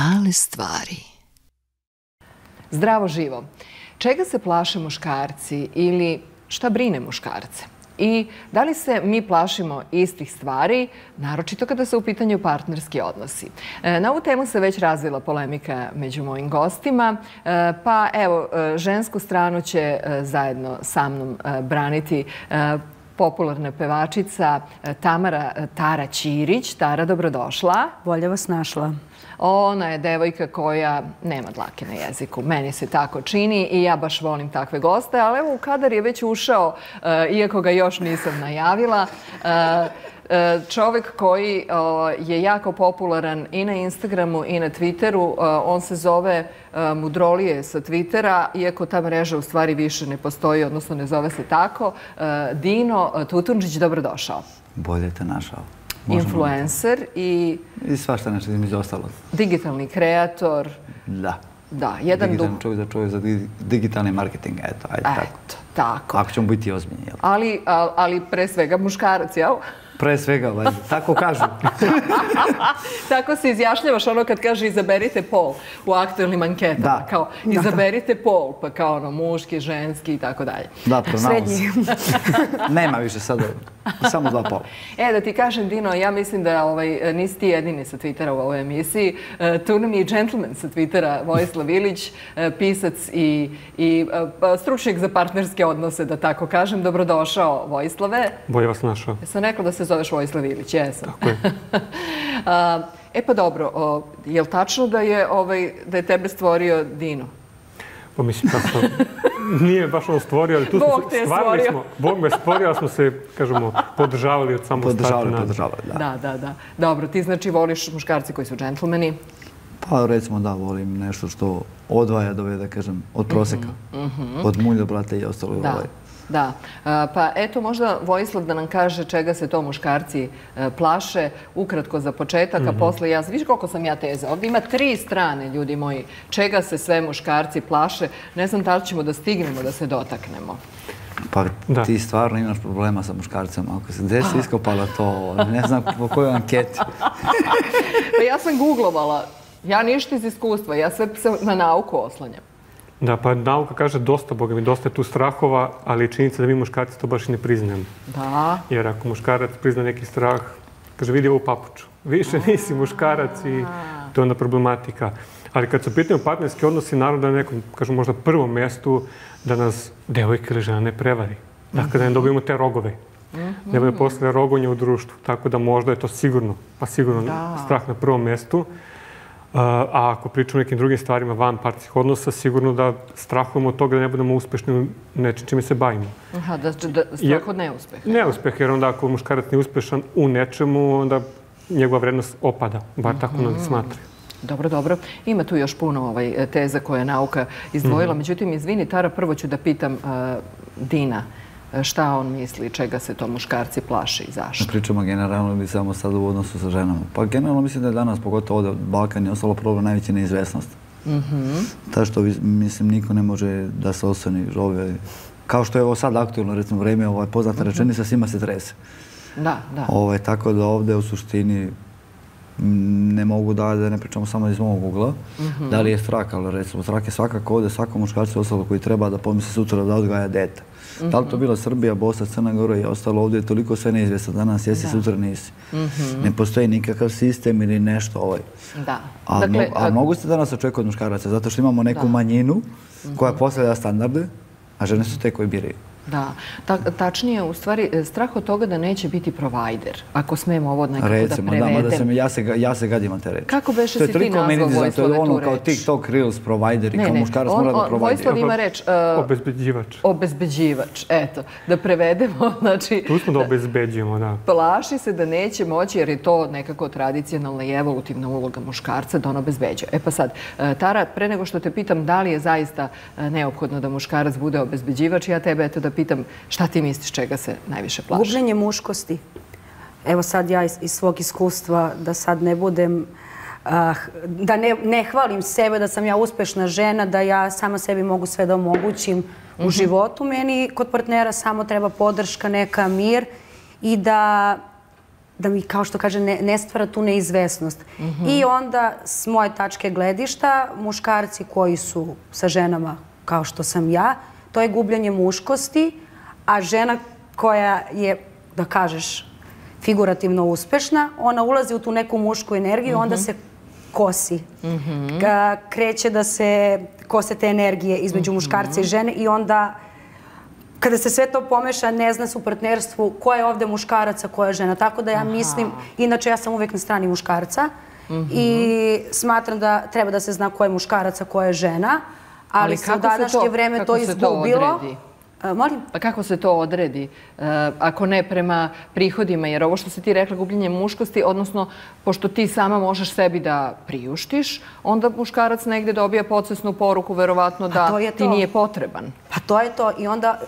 Male stvari. Zdravo živo. Čega se plaše muškarci ili šta brine muškarce? I da li se mi plašimo istih stvari, naročito kada su u pitanju partnerski odnosi? Na ovu temu se već razvila polemika među mojim gostima, pa evo, žensku stranu će zajedno sa mnom braniti popularna pevačica Tara Ćirić. Tara, dobrodošla. Bolje vas našla. Ona je devojka koja nema dlake na jeziku. Meni se tako čini i ja baš volim takve goste, ali evo u kadar je već ušao, iako ga još nisam najavila, čovek koji je jako popularan i na Instagramu i na Twitteru. On se zove Mudrolije sa Twittera, iako ta mreža u stvari više ne postoji, odnosno ne zove se tako. Dino Tutunđić, dobrodošao. Bolje te našao. Influencer i... I svašta nešto između ostalog. Digitalni kreator. Da. Da, jedan digitalni čovjek za digitalni marketing, eto, ajde tako. Eto, tako. Ako ćemo biti ozbiljni, jel? Ali pre svega muškarac, jel? Pre svega, tako kažu. Tako se izjašnjavaš ono kad kaže izaberite pol u aktualnim anketama. Da. Kao izaberite pol, pa kao ono muški, ženski i tako dalje. Da, srednji. Nema više sada, samo 2 pola. Da ti kažem, Dino, ja mislim da nisi ti jedini sa Twittera u ovoj emisiji. Tu nam je i gentleman sa Twittera, Vojislav Ilić, pisac i stručnjak za partnerske odnose, da tako kažem. Dobrodošao, Vojislave. Bolje vas našao. Jesam rekla da se zoveš Vojislav Ilić, jesam. Tako je. Pa dobro, je li tačno da je tebe stvorio Dino? Pa mislim tako, nije baš on stvorio, ali tu Bog te je stvorio. Bog me stvorio, ali smo se, kažemo, podržavali od samog starta. Podržavali, da. Da. Dobro, ti znači voliš muškarci koji su džentlmeni? Pa recimo da, volim nešto što odvaja, da kažem, od proseka. Od mulja, brate i ostalo. Da. Pa eto, možda Vojislav da nam kaže čega se to muškarci plaše, ukratko za početak, a posle ja... Viš koliko sam ja teza? Ovdje ima 3 strane, ljudi moji, čega se sve muškarci plaše. Ne znam da li ćemo da stignemo da se dotaknemo. Pa ti stvarno imaš problema sa muškarcima. Ako se desi iskopala to, ne znam po kojoj anketi. Pa ja sam googlovala. Ja ništa iz iskustva, ja sve na nauku oslanjam. Da, pa nauka kaže dosta, Boga mi, dosta je tu strahova, ali činjenica da mi muškarci to baš i ne priznamo. Da. Jer ako muškarac prizna neki strah, kaže vidi ovu papuču, više nisi muškarac i to je onda problematika. Ali kad su pitaju partnerski odnosi, naravno da na nekom, kažem, možda prvom mjestu da nas devojka ili žena ne prevari. Dakle, da ne dobijemo te rogove. Ne bude posle rogonja u društvu. Tako da možda je to sigurno, pa sigurno strah na prvom mjestu. A ako pričamo o nekim drugim stvarima van partnerskih odnosa, sigurno da strahujemo od toga da ne budemo uspešni u nečem čime se bavimo. Aha, da strah od neuspeha. Neuspeh, jer onda ako muškarac nije uspešan u nečemu, onda njegova vrednost opada, bar tako nam smatraju. Dobro. Ima tu još puno teza koje je nauka izdvojila. Međutim, izvini, Tara, prvo ću da pitam Dina. Šta on misli, čega se to muškarci plaše i zašto? Pričamo generalno ili samo sad u odnosu sa ženama? Pa generalno mislim da je danas, pogotovo ovdje Balkan, je ostalo problem najveća neizvesnost. Ta što, mislim, niko ne može da se osvrni ove... Kao što je ovo sad aktualno, recimo, vreme, poznata rečenica, svima se trese. Da. Tako da ovdje u suštini ne mogu da ne pričamo samo iz mog ugla. Da li je strah, ali recimo, strah je svakako ovdje, svakom muškarcu ostalo koji treba da pomisli sutra da odgaja dete. Da li to bila Srbija, Bosna, Crna Gora i ostalo ovdje je toliko sve neizvjesno. Danas jesi, sutra nisi. Ne postoji nikakav sistem ili nešto Da. A mnogo se danas očekuje od muškaraca, zato što imamo neku manjinu koja postavlja standarde, a žene su te koje biraju. Da. Tačnije, u stvari, strah od toga da neće biti provajder, ako smemo ovo nekako da prevedem. Recimo, ja se gadim na te reči. Kako beše si ti nazvao Vojislave tu reč? To je ono kao TikTok, Reels, provider i kao muškarac mora da provajder. Vojislav ima reč... Obezbeđivač. Obezbeđivač, eto. Da prevedemo, znači... Tu smo da obezbeđujemo, da. Plaši se da neće moći, jer je to nekako tradicionalna i evolutivna uloga muškarca da on obezbeđuje. Pa sad, Tara, pre nego što te pitam da li je zaista neophodno da muškarac bude obezbeđivač, ja tebe eto da pitam šta ti misliš čega se najviše plaši? Gubljenje muškosti. Evo sad ja iz svog iskustva da sad ne budem, da ne hvalim sebe da sam ja uspešna žena, da ja sama sebi mogu sve da omogućim u životu. Meni kod partnera samo treba podrška, neka mir i da da mi, kao što kaže, ne stvara tu neizvesnost. I onda, s moje tačke gledišta, muškarci koji su sa ženama kao što sam ja, to je gubljenje muškosti, a žena koja je, da kažeš, figurativno uspešna, ona ulazi u tu neku mušku energiju, onda se kosi. Kreće da se kose te energije između muškarca i žene i onda kada se sve to pomeša, ne zna se u partnerstvu ko je ovde muškarac, a ko je žena. Tako da ja mislim, inače ja sam uvek na strani muškarca i smatram da treba da se zna ko je muškarac, a ko je žena, ali se u današnje vreme to izgubilo. Molim? Pa kako se to odredi? Ako ne prema prihodima, jer ovo što si ti rekla, gubljenje muškosti, odnosno, pošto ti sama možeš sebi da priuštiš, onda muškarac negde dobija podsvesnu poruku, verovatno da ti nije potreban. Pa to je to. I onda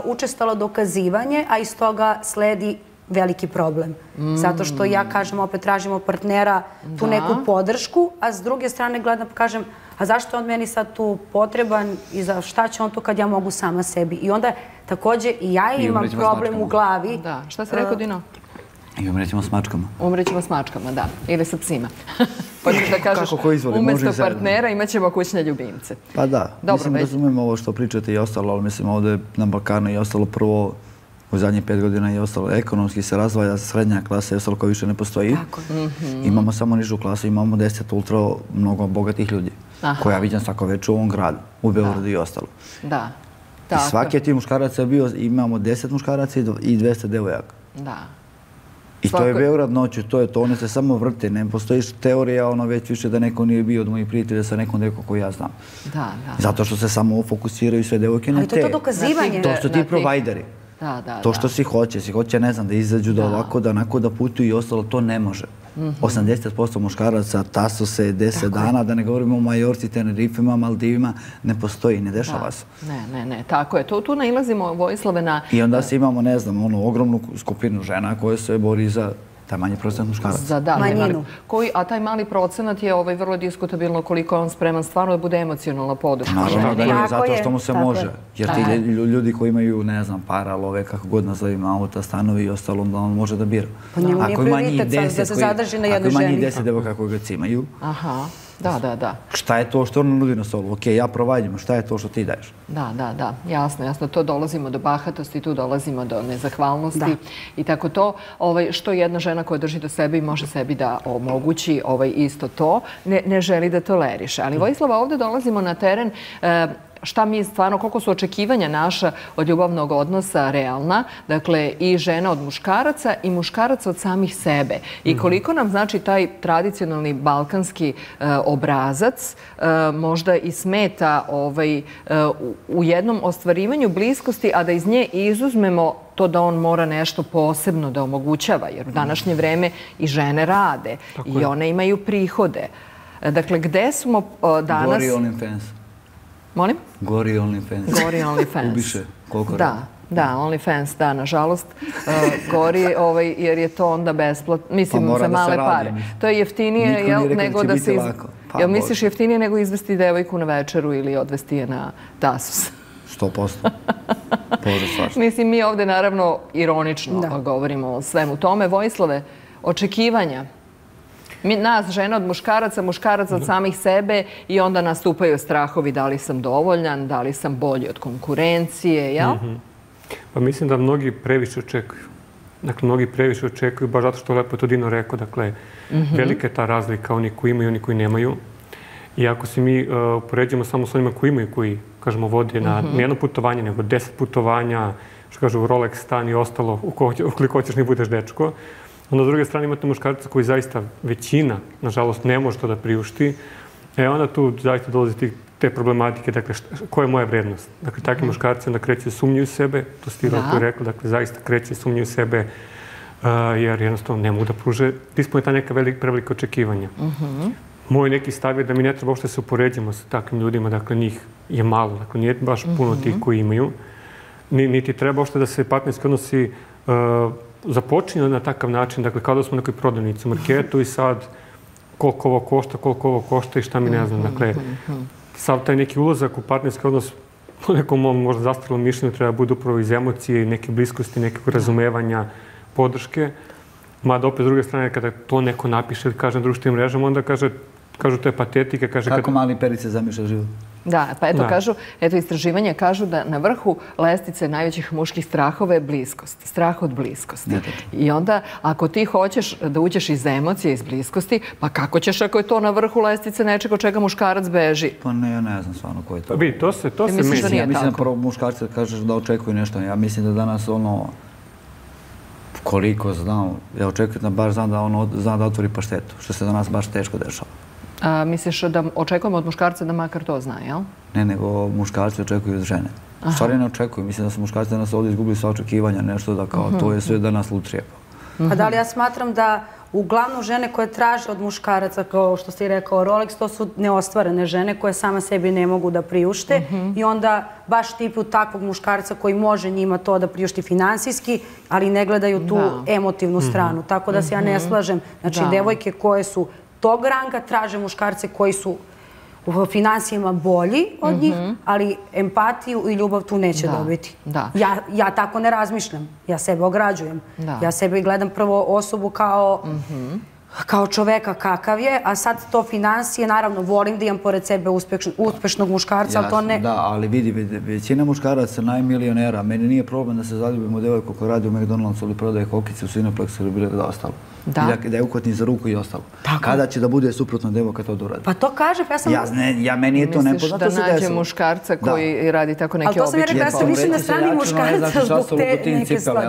učestalo dokazivanje, a iz toga sledi veliki problem. Zato što ja, kažem, opet tražimo partnera tu neku podršku, a s druge strane gledam, kažem, a zašto je on meni sad tu potreban i za šta će on to kad ja mogu sama sebi? I onda takođe i ja imam problem u glavi. Da, šta si rekao, Dino? I umrećemo s mačkama. Umrećemo s mačkama, da. Ili sa psima. Hoćeš da kažeš, umesto partnera imat ćemo kućne ljubimce. Pa da, mislim, razumijem ovo što pričate i ostalo, ali mislim ovde na Balkanu je ostalo prvo, u zadnjih 5 godina je ostalo ekonomski se razvaja, srednja klasa je ostalo koja više ne postoji. Imamo samo nižu klasu, imamo 10 ultra mnogo bogatih ljudi, koja vidim svako večer u ovom gradu, u Beogradu i ostalo. Da. I svaki od tih muškaraca je bio, imamo 10 muškaraca i 200 devojaka. Da. I to je Beograd noću, to je to, one se samo vrte, ne postoji teorija ono već više da neko nije bio od mojih prijatelja sa nekom neko koju ja znam. Da, da. Zato što se samo fokusiraju sve devojke na te. Ali to je to dokazivanje. To što ti provajderi. To što si hoće, ne znam, da izađu da ovako, da onako, da putuju i ostalo, to ne može. 80% muškaraca tasu se 10 dana, da ne govorimo o Majorci, Tenerifima, Maldivima, ne postoji, ne dešava se. Ne, tako je. Tu nailazimo, Vojislave, na... I onda se imamo, ne znam, onu ogromnu skupinu žena koja se bori za taj manji procenat muškaraca. Za manjinu. A taj mali procenat je vrlo diskutabilno koliko je on spreman stvarno da bude emocionalna podrška. Naravno da nije, zato što mu se može. Jer ti ljudi koji imaju, ne znam, para, love, kako god nazovimo, auta, stanovi i ostalo, onda on može da bira. Pa njemu nije prioritet da se zadrži na jednoj ženi. Ako ima njih 10 devojaka koji ga cimaju, da. Šta je to što on nudi na stolu? Ok, ja provađam, šta je to što ti daješ? Da, jasno. To dolazimo do bahatosti, tu dolazimo do nezahvalnosti i tako to. Što jedna žena koja drži do sebe i može sebi da omogući isto to, ne želi da toleriše. Ali, Vojislava, ovde dolazimo na teren šta mi stvarno, koliko su očekivanja naša od ljubavnog odnosa realna, dakle i žena od muškaraca i muškaraca od samih sebe. I koliko nam znači taj tradicionalni balkanski obrazac možda i smeta u jednom ostvarivanju bliskosti, a da iz nje izuzmemo to da on mora nešto posebno da omogućava, jer u današnje vreme i žene rade i one imaju prihode. Dakle, gde smo danas... Gori OnlyFans. Molim? Gori OnlyFans. Gori OnlyFans. Ubiše. Koliko radi? Da, OnlyFans, da, nažalost. Gori jer je to onda besplatno. Mislim, za male pare. To je jeftinije nego da se... Jel misliš jeftinije nego izvesti devojku na večeru ili odvesti je na Tasus? 100%. Bože, svašta. Mislim, mi ovde naravno ironično govorimo o svemu tome. Vojislave, očekivanja. Nas, žena od muškaraca, muškaraca od samih sebe i onda nastupaju strahovi da li sam dovoljan, da li sam bolji od konkurencije, jel? Pa mislim da mnogi previše očekuju. Dakle, mnogi previše očekuju, baš zato što lepo je to Dino rekao. Dakle, velika je ta razlika, oni koji imaju i oni koji nemaju. I ako se mi upoređujemo samo s onima koji imaju, koji, kažemo, vode na jedno putovanje, nego 10 putovanja, što kažu Rolex stan i ostalo, ukoliko hoćeš ne budeš dečko, onda s druge strane imate muškarca koji zaista većina, nažalost, ne može to da priušti. Onda tu zaista dolazi te problematike, dakle, koja je moja vrednost? Dakle, takvi muškarci onda kreću da sumnjuju sebe, to ste i rekli, dakle, zaista kreće da sumnjuju sebe, jer jednostavno ne mogu da pruže, ispune ta neka prevelika očekivanja. Moj neki stav je da mi ne treba uopšte se upoređamo sa takvim ljudima, dakle, njih je malo, dakle, nije baš puno tih koji imaju, niti treba uopšte da se partnerski odnosi započinju na takav način, dakle, kao da smo u nekoj prodavnici u marketu i sad koliko ovo košta i šta mi ne znam. Dakle, sav taj neki ulazak u partnerski odnos po nekom mom možda zastarelom mišljenju treba bude upravo iz emocije i neke bliskosti, nekog razumevanja, podrške. Mada opet s druge strane, kada to neko napiše ili kaže na društvenim mrežama, onda kažu to je patetika. Kako mali perice zamišlja život? Da, pa eto kažu, eto istraživanja kažu da na vrhu lestvice najvećih muških strahova je bliskost, strah od bliskosti. I onda ako ti hoćeš da uđeš iz emocije, iz bliskosti, pa kako ćeš ako je to na vrhu lestvice nečeg od čega muškarac beži? Pa ne, ja ne znam stvarno ko je to. Pa vidi, to se misli. Ja mislim da prvo muškarci kažeš da očekuju nešto. Ja mislim da danas koliko znam, ja očekujem da baš zna da otvori paštetu, što se danas baš teško dešava. Misliš da očekujemo od muškarca da makar to zna, jel? Ne, nego muškarci očekuju od žene. Stvari ne očekuju. Mislim da su muškarci danas ovdje izgubili sva očekivanja, nešto da kao to je sve danas lutrija. Pa da li ja smatram da uglavnom žene koje traže od muškaraca, kao što si rekao Rolex, to su neostvarene žene koje sama sebi ne mogu da priušte i onda baš tipu takvog muškarca koji može njima to da priušti finansijski, ali ne gledaju tu emotivnu stranu. Tako da se ja ne slažem. Znači, devojke koje su tog ranga traže muškarce koji su u finansijama bolji od njih, ali empatiju i ljubav tu neće dobiti. Ja tako ne razmišljam. Ja sebe ograđujem. Ja sebe gledam prvo osobu kao čoveka kakav je, a sad to finansije, naravno, volim da imam pored sebe uspešnog muškarca, ali to ne... Da, ali vidi, većina muškaraca, najmilionera, meni nije problem da se zaljubimo u devojku koja radi u McDonald'su ili prodaje kokice u Cineplexu ili bilo da ostalo. Da je uhvatni za ruku i ostalo. Kada će da bude suprotna devojka to da uradi? Pa to kaže, pa ja sam... Meni je to nepoznato se desilo. Misliš da nađe muškarca koji radi tako neke obične... Ali to sam ja rekla, ja sam više na strani muškarca zbog te neke stvari.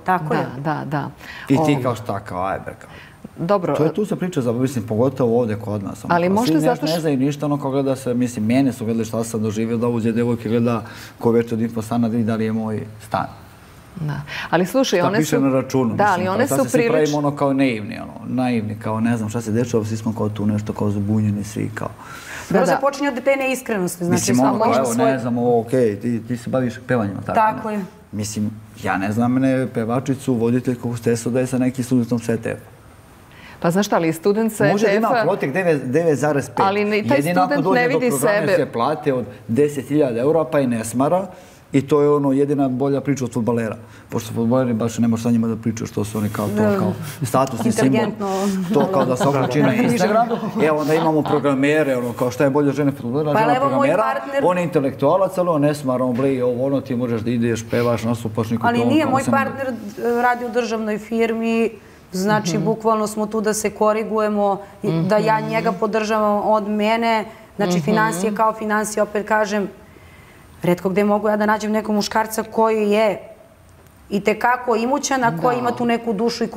Tako je. Da. I ti kao šta, kao ajber, kao... Dobro. To je tu se priča za, mislim, pogotovo ovdje kod nas. Ali možda zato što... Ne znaju ništa, ono kao gleda se, mislim, mene su gledali šta sam doživio, da uđe devojke gleda ko već od infostana da vidi da li je moj stan. Da. Ali slušaj, one su... Šta piše na računu. Da, ali one su prilično... Sad se pravimo ono kao naivni, kao ne znam šta se dešava, svi smo kao tu nešto kao zbunjeni, svi kao... Da se počinje od te neiskrenosti. Mislim, ono kao, evo, ne znam, okej, ti se baviš pevanjima, tako? Tako je. Mislim, ja ne znam mene pevačicu, voditeljku hostesa da je sa nekim studentom CTF. Pa znaš šta, ali student CTF-a... Može da ima protek 9,5. Ali taj student ne vidi sebe... Jedino ako dođe do programe se plate od 10.000 eura pa i ne smara. I to je jedina bolja priča od fudbalera. Pošto fudbaleri baš ne može sa njima da pričaju što su oni kao to, kao statusni simbol. To kao da se okreći na Instagram. Evo onda imamo programere, kao šta je bolje žene fudbalera, žena programera. On je intelektualac, ali on ne smara, on bleji ovo, ti možeš da ideš, pevaš, nastupaš, niko to... Ali nije, moj partner radi u državnoj firmi. Znači, bukvalno smo tu da se korigujemo, da ja njega podržavam od mene. Znači, financije kao financije, opet kažem, retko gde mogu ja da nađem nekog muškarca koji je i tekako imućan, a koji ima tu neku dušu i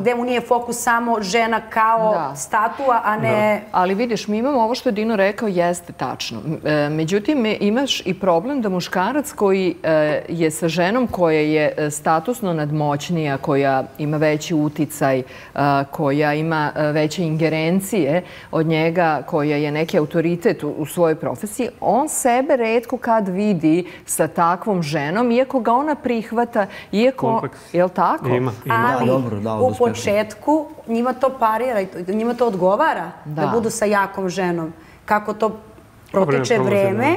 gde mu nije fokus samo žena kao statua, a ne... Ali vidiš, mi imamo ovo što je Dino rekao, jeste tačno. Međutim, imaš i problem da muškarac koji je sa ženom koja je statusno nadmoćnija, koja ima veći uticaj, koja ima veće ingerencije od njega, koja je neki autoritet u svojoj profesiji, on sebe retko kad vidi sa takvom ženom, iako ga ona prihvata, iako, je li tako? Ali u početku njima to parira, njima to odgovara da budu sa jakom ženom. Kako to protiče vreme,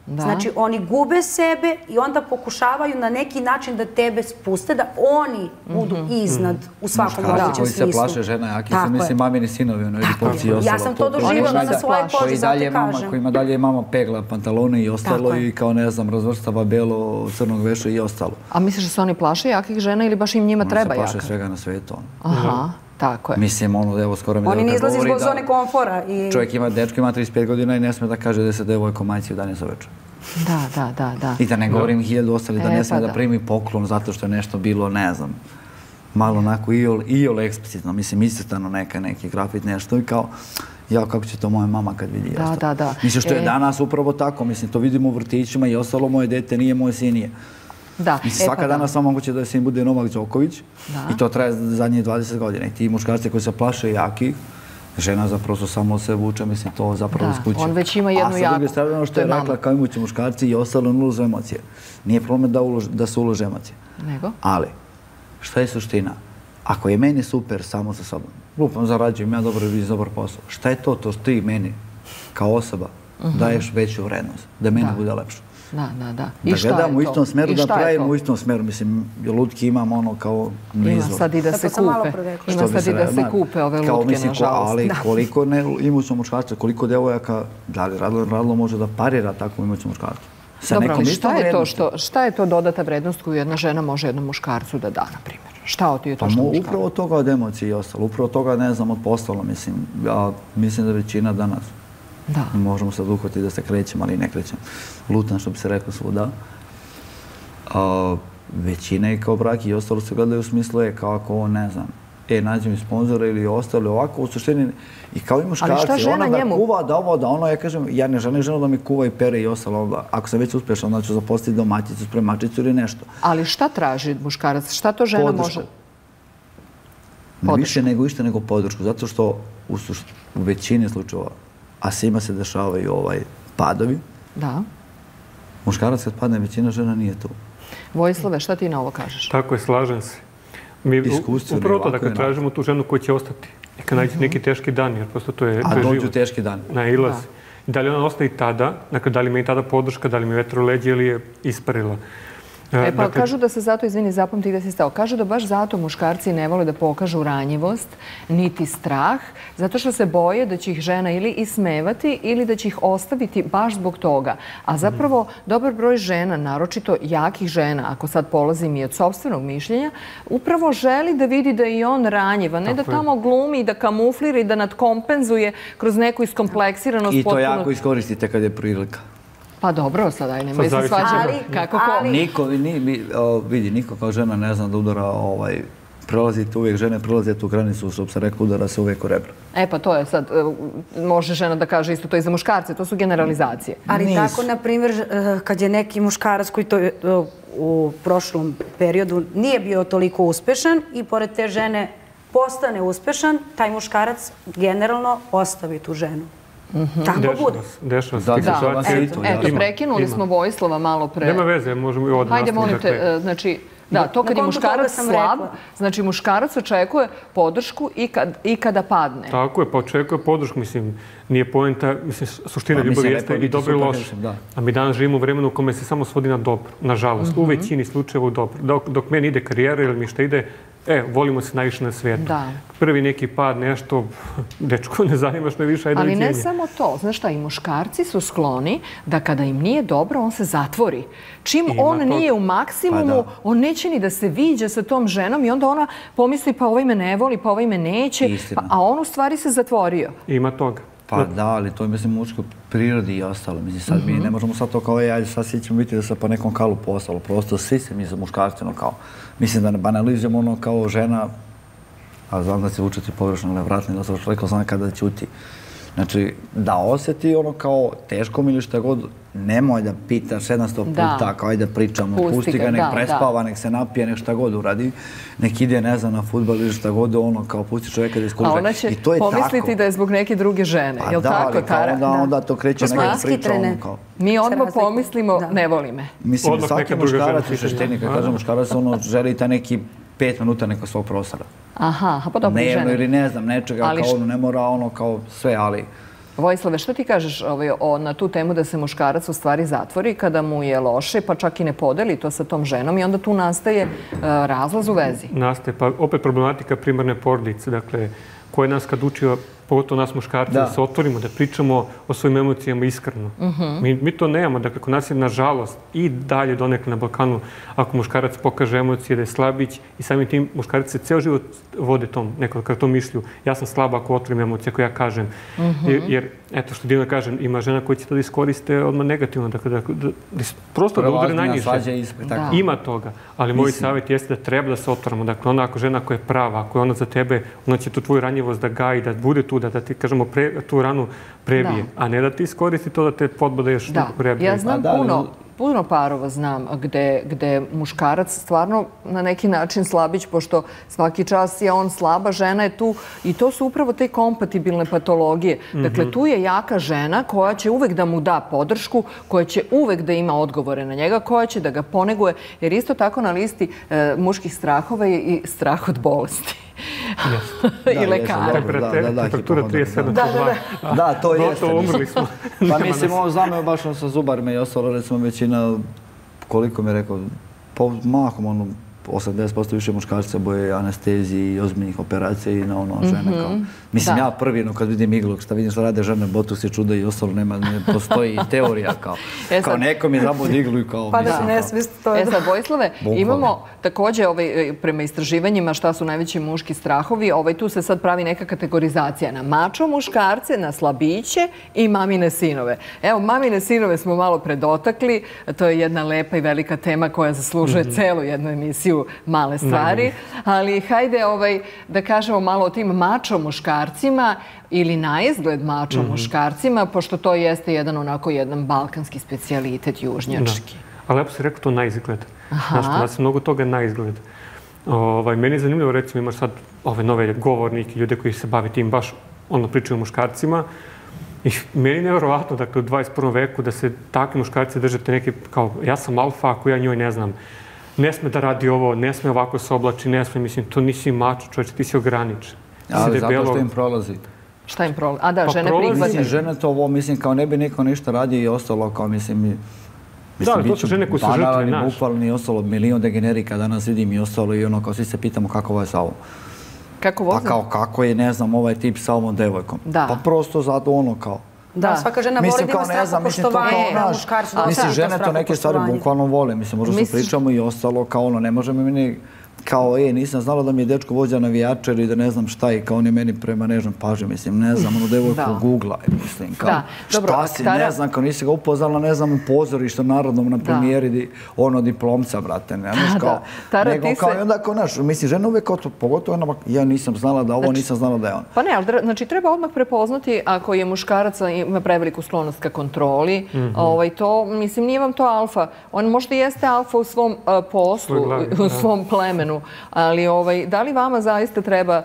znači oni gube sebe i onda pokušavaju na neki način da tebe spuste, da oni budu iznad u svakom mogućem smislu. Koji se plaše žena jaki, se mislim mamini sinovi, ono, Edipovci i ostalo. Ja sam to doživjela na svoje koži, zato kažem. Kojima dalje mama pegla pantalone i ostalo i kao ne znam, razvrstava belo, crnog veša i ostalo. A misliš da se oni plaše jakih žena ili baš im njima treba jaka? Oni se plaše svega na svetu. Aha. Tako je. Mislim, evo, skoro mi oni ne izlazi zbog zone komfora. Čovjek ima, dečko ima 35 godina i ne sme da kaže da se devojko majci u 11 uveče. Da. I da ne govorim 1000 ostali, da ne sme da primi poklon zato što je nešto bilo, ne znam, malo onako iole eksplicitno, mislim, iscrtano neki grafit, nešto i kao, ja, kako će to moja mama kad vidi. Da. Mislim, što je danas upravo tako, mislim, to vidimo u vrtićima i ostalo moje dete nije, moje sin nije. Mislim, svaka dana samo moguće da sin bude Novak Đoković i to traje zadnje 20 godina. I ti muškarci koji se plaše jakih, žena zapravo su samo od sebe vuče, mislim, to zapravo iz kuće. On već ima jednu jaku. A sa druge strane, ono što je rekla, kao imući muškarci i ostalo ne ulaze emocije. Nije problem da se ulože emocije. Nego? Ali, šta je suština? Ako je meni super samo sa sobom, lupam, zarađujem, ja dobro vidim dobar posao, šta je to što ti meni kao osoba daješ veću vrednost, da meni bude lepše? Da. Da gledamo u istom smeru, da pravimo u istom smeru. Mislim, lutke imamo ono kao nizor. Ima sad i da se kupe. Ima sad i da se kupe ove lutke, nažalost. Ali koliko imućno muškarca, koliko devojaka, da li radilo može da parira tako imućno muškarca? Dobro, ali šta je to dodata vrednost koju jedna žena može jednom muškarcu da da, na primjer? Šta ti je to što muškarac? Upravo od toga od emocije i ostalo. Upravo od toga, ne znam, od postala, mislim. Ja mislim da većina danas. Da. Možemo sad uhvatiti da se krećem, ali ne krećem. Lutan, što bi se rekao svuda. Većina je kao brak i ostalo se gledaju u smislu kako ovo, ne znam, nađem i sponzora ili ostalo ovako u suštini. I kao i muškarci, ona da kuva, da ovo, da ono, ja kažem, ja ne želim ženu da mi kuva i pere i ostalo. Ako sam već uspješan, onda ću zaposliti domaćicu, spremačicu ili nešto. Ali šta traži muškarac? Šta to žena može? Ne više nego išta nego podršku. Zato što u većini slučajeva, a svima se dešavaju padovi. Da. Muškarac kad padne, većina žena nije tu. Vojislave, šta ti na ovo kažeš? Tako je, slažem se. Mi upravo to, dakle, tražimo tu ženu koja će ostati. Neka nađe neki teški dan, jer prosto to je život. A dođu teški dan. Nailaz. Da li ona ostaje i tada, dakle, da li mi je tada podrška, da li mi je vetro leđe ili je isparila. Pa kažu da se zato, izvini, zapamti gde si stao, kažu da baš zato muškarci ne vole da pokažu ranjivost, niti strah, zato što se boje da će ih žena ili ismevati ili da će ih ostaviti baš zbog toga. A zapravo dobar broj žena, naročito jakih žena, ako sad polazim i od sopstvenog mišljenja, upravo želi da vidi da je i on ranjiv, a ne da tamo glumi i da kamuflira i da nadkompenzuje kroz neku iskompleksiranost. I to jako iskoristite kad je prilika. Pa dobro, sad aj nemoj se svađamo. Kako ko? Niko kao žena ne zna da udara, prelazite uvijek, žene prelaze tu granicu, što bi se rekao, udara se uvijek u rebra. Pa to je sad, može žena da kaže isto to i za muškarce, to su generalizacije. Ali tako, na primjer, kad je neki muškarac koji to u prošlom periodu nije bio toliko uspešan i pored te žene postane uspešan, taj muškarac generalno ostavi tu ženu. Tako bude. Dešava se. Eto, prekinuli smo Vojislava malo pre. Nema veze, možemo i odmah. Hajde, molim te, znači, da, to kad je muškarac slab, znači muškarac očekuje podršku i kada padne. Tako je, pa očekuje podršku, mislim, nije poenta, mislim, suština ljubavi jeste i dobro i loše. A mi danas živimo u vremenu u kome se samo svodi na dobro, nažalost, u većini slučajeva u dobro. Dok meni ide karijera ili mi šta ide, volimo se najviše na svijetu. Prvi neki pad, nešto, dečko, ne zanimaš me više, ajde ali ne samo to, znaš šta, i muškarci su skloni da kada im nije dobro, on se zatvori. Čim on nije u maksimumu, on neće ni da se viđa sa tom ženom i onda ona pomisli pa ovaj me ne voli, pa ovaj me neće, a on u stvari se zatvorio. Ima toga. Pa da, ali to je, mislim, muško prirodi i ostalo. Mislim, sad mi ne možemo sad to kao ajde, sad svi ćemo biti da se pa nekom kalu postalo. Prosto svi se mi za muškarci, ono kao, mislim da ne banalizujemo ono kao žena, a znam da će učiti pogrešno, ali vratno, da sam rekao, znam kada ćuti. Znači, da osjeti ono kao teško mi ili šta god, nemoj da pitaš 700 puta, kao ajde pričamo, pusti ga, nek prespava, nek se napije, nek šta god uradi, nek ide, ne znam, na fudbal ili šta god, ono kao pusti čovjeka da iskuže. A ona će pomisliti da je zbog neke druge žene, je li tako, Tara? Onda to kreće neka priča, ono kao. Mi odmah pomislimo, ne voli me. Mislim, svaki muškarac u suštini, kad kažem muškarac, ono želi ta neki 5 minuta neko svog prostora. Aha, pa dobro, žene. Dnevno ili ne znam, nečega, kao ono, ne mora ono kao sve, ali... Vojislave, što ti kažeš na tu temu da se muškarac u stvari zatvori kada mu je loše, pa čak i ne podeli to sa tom ženom i onda tu nastaje razlaz u vezi? Nastaje, pa opet problematika primarne porodice, dakle, koja je nas kad učio, pogotovo nas muškarci, da se otvorimo, da pričamo o svojim emocijama iskreno. Mi to nemamo, dakle, kod nas je, nažalost, i dalje donekle na Balkanu, ako muškarac pokaže emocije da je slabić i samim tim muškarci se ceo život vode tom, nekako tom mišlju. Ja sam slaba ako otvorim emocije, ako ja kažem. Jer, eto što divno kažem, ima žena koja će to da iskoriste odmah negativno, dakle, prosto da udari najniže. Ima toga, ali moj savjet jeste da treba da se otvorimo. Dakle, ona ako žena koja je prava, ako je ona za tebe, ona će tu tvoju ranjivost da gaji, da bude tu, da ti, kažemo, tu ranu prebije, a ne da ti iskoristi to da te podbode još prebije. Ja znam puno parova znam gde muškarac stvarno na neki način slabić, pošto svaki čas je on slaba, žena je tu i to su upravo te kompatibilne patologije. Dakle, tu je jaka žena koja će uvek da mu da podršku, koja će uvek da ima odgovore na njega, koja će da ga poneguje, jer isto tako na listi muških strahova je i strah od bolesti. I lekara. Temperatura 37,2. Da, to jeste. Gotovo umrli smo. Pa mislim, ovo znamo baš sa zubarima i ostalo, recimo većina, koliko mi je rekao, mahom 80% više muškarca boje anesteziji i ozbiljnih operacija i na žene kao. Mislim, ja prvi, kad vidim iglu, šta vidim što rade žene, botoks je čuda i ostalo, ne postoji teorija kao. Kao neko mi zabodi iglu i kao... Pa da ne smisli to. Sad, Vojislave, imamo također prema istraživanjima šta su najveći muški strahovi. Tu se sad pravi neka kategorizacija na mačo muškarce, na slabiće i mamine sinove. Evo, mamine sinove smo malo predotakli. To je jedna lepa i velika tema koja zaslužuje celu jednu emisiju Male stvari, ali hajde da kažemo malo o tim mačo muškarcima ili na izgled mačo muškarcima, pošto to jeste jedan balkanski specijalitet južnjački. Ali lepo si rekao to na izgled. Znaš, mnogo toga na izgled. Meni je zanimljivo, recimo, imaš sad ove nove govornike, ljude koji se bave tim, baš pričaju o muškarcima. I meni je nevjerovatno, dakle, u 21. veku da se takvi muškarci držate neke, kao, ja sam alfa, ako ja njoj ne znam, ne sme da radi ovo, ne sme ovako se oblači, ne sme, mislim, to nisi mačo, čovječe, ti si ograničen. Ali zato što im prolazi. Šta im prolazi? A da, žene prihvataju. Žene to ovo, mislim, kao ne bi neko ništa radio i ostalo, kao, mislim, da, ali to su žene koje su žrtve, naš. Bukvalni i ostalo, milion degenerika danas vidim i ostalo i kao svi se pitamo kako ovo je sa ovom. Kako vozim? Pa kako je, ne znam, ovaj tip sa ovom devojkom. Da. Pa prosto zato kao. Da, svaka žena mora da ima strako poštovanje na muškarcu. Mislim, žene to neke stvari bukvalno vole. Mislim, možda se pričamo i ostalo, kao ne možemo meni, kao, nisam znala da mi je dečko vođa navijača ili da ne znam šta i kao on je meni prema nežnom paže, mislim, ne znam, devojku Google-a, mislim, kao, šta si, ne znam, kao nisi ga upoznala, ne znam, u pozorištu narodnom na premijeri, diplomca, brate, ne znaš, kao, nego kao, i onda kao, znaš, mislim, žena uvijek, pogotovo, ja nisam znala da ovo, nisam znala da je on. Pa ne, ali znači treba odmah prepoznati ako je muškarac ima preveliku sklonost ka kontroli, to, mislim, nije vam to alfa, on možda jeste alfa u svom poslu, u svom plemenu, ali da li vama zaista treba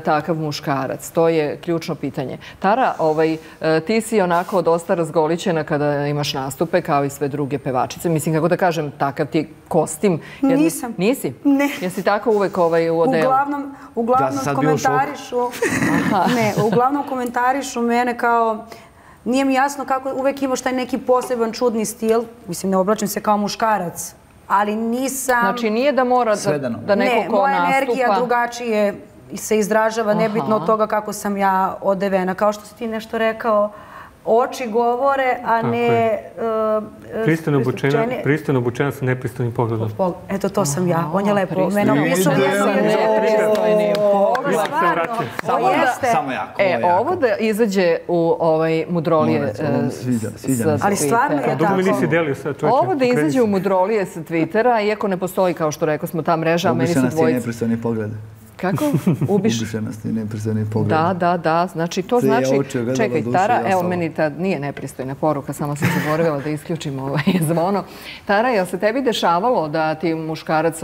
takav muškarac? To je ključno pitanje. Tara, ti si onako dosta razgolićena kada imaš nastupe, kao i sve druge pevačice. Mislim, kako da kažem, takav ti kostim. Nisam. Nisi? Ne. Jesi tako uvek u odelu? Uglavnom komentarišu... Ne, uglavnom komentarišu mene kao... Nije mi jasno kako uvek imaš taj neki poseban čudni stil. Mislim, ne oblačim se kao muškarac. Ali nisam... Znači nije da mora da neko ko nastupa... Ne, moja energija drugačije se izražava, nebitno od toga kako sam ja odevena. Kao što si ti nešto rekao, oči govore, a ne... Pristojno obučena sa nepristojnim pogledom. Eto, to sam ja. On je lepo. Mene opisao nepristojnim pogledom. Samo jako. Ovo da izađe u Mudrolije sa ali stvarno je tako. Ovo da izađe u Mudrolije sa Twittera, iako ne postoji, kao što rekao smo, ta mreža, a meni su dvojice. Nepristojni pogled. Kako? Ubišenosti, nepristojni pogled. Da. Znači, to znači... Čekaj, Tara, evo, meni nije nepristojna poruka, samo sam zaboravila da isključim zvono. Tara, jel se tebi dešavalo da ti muškarac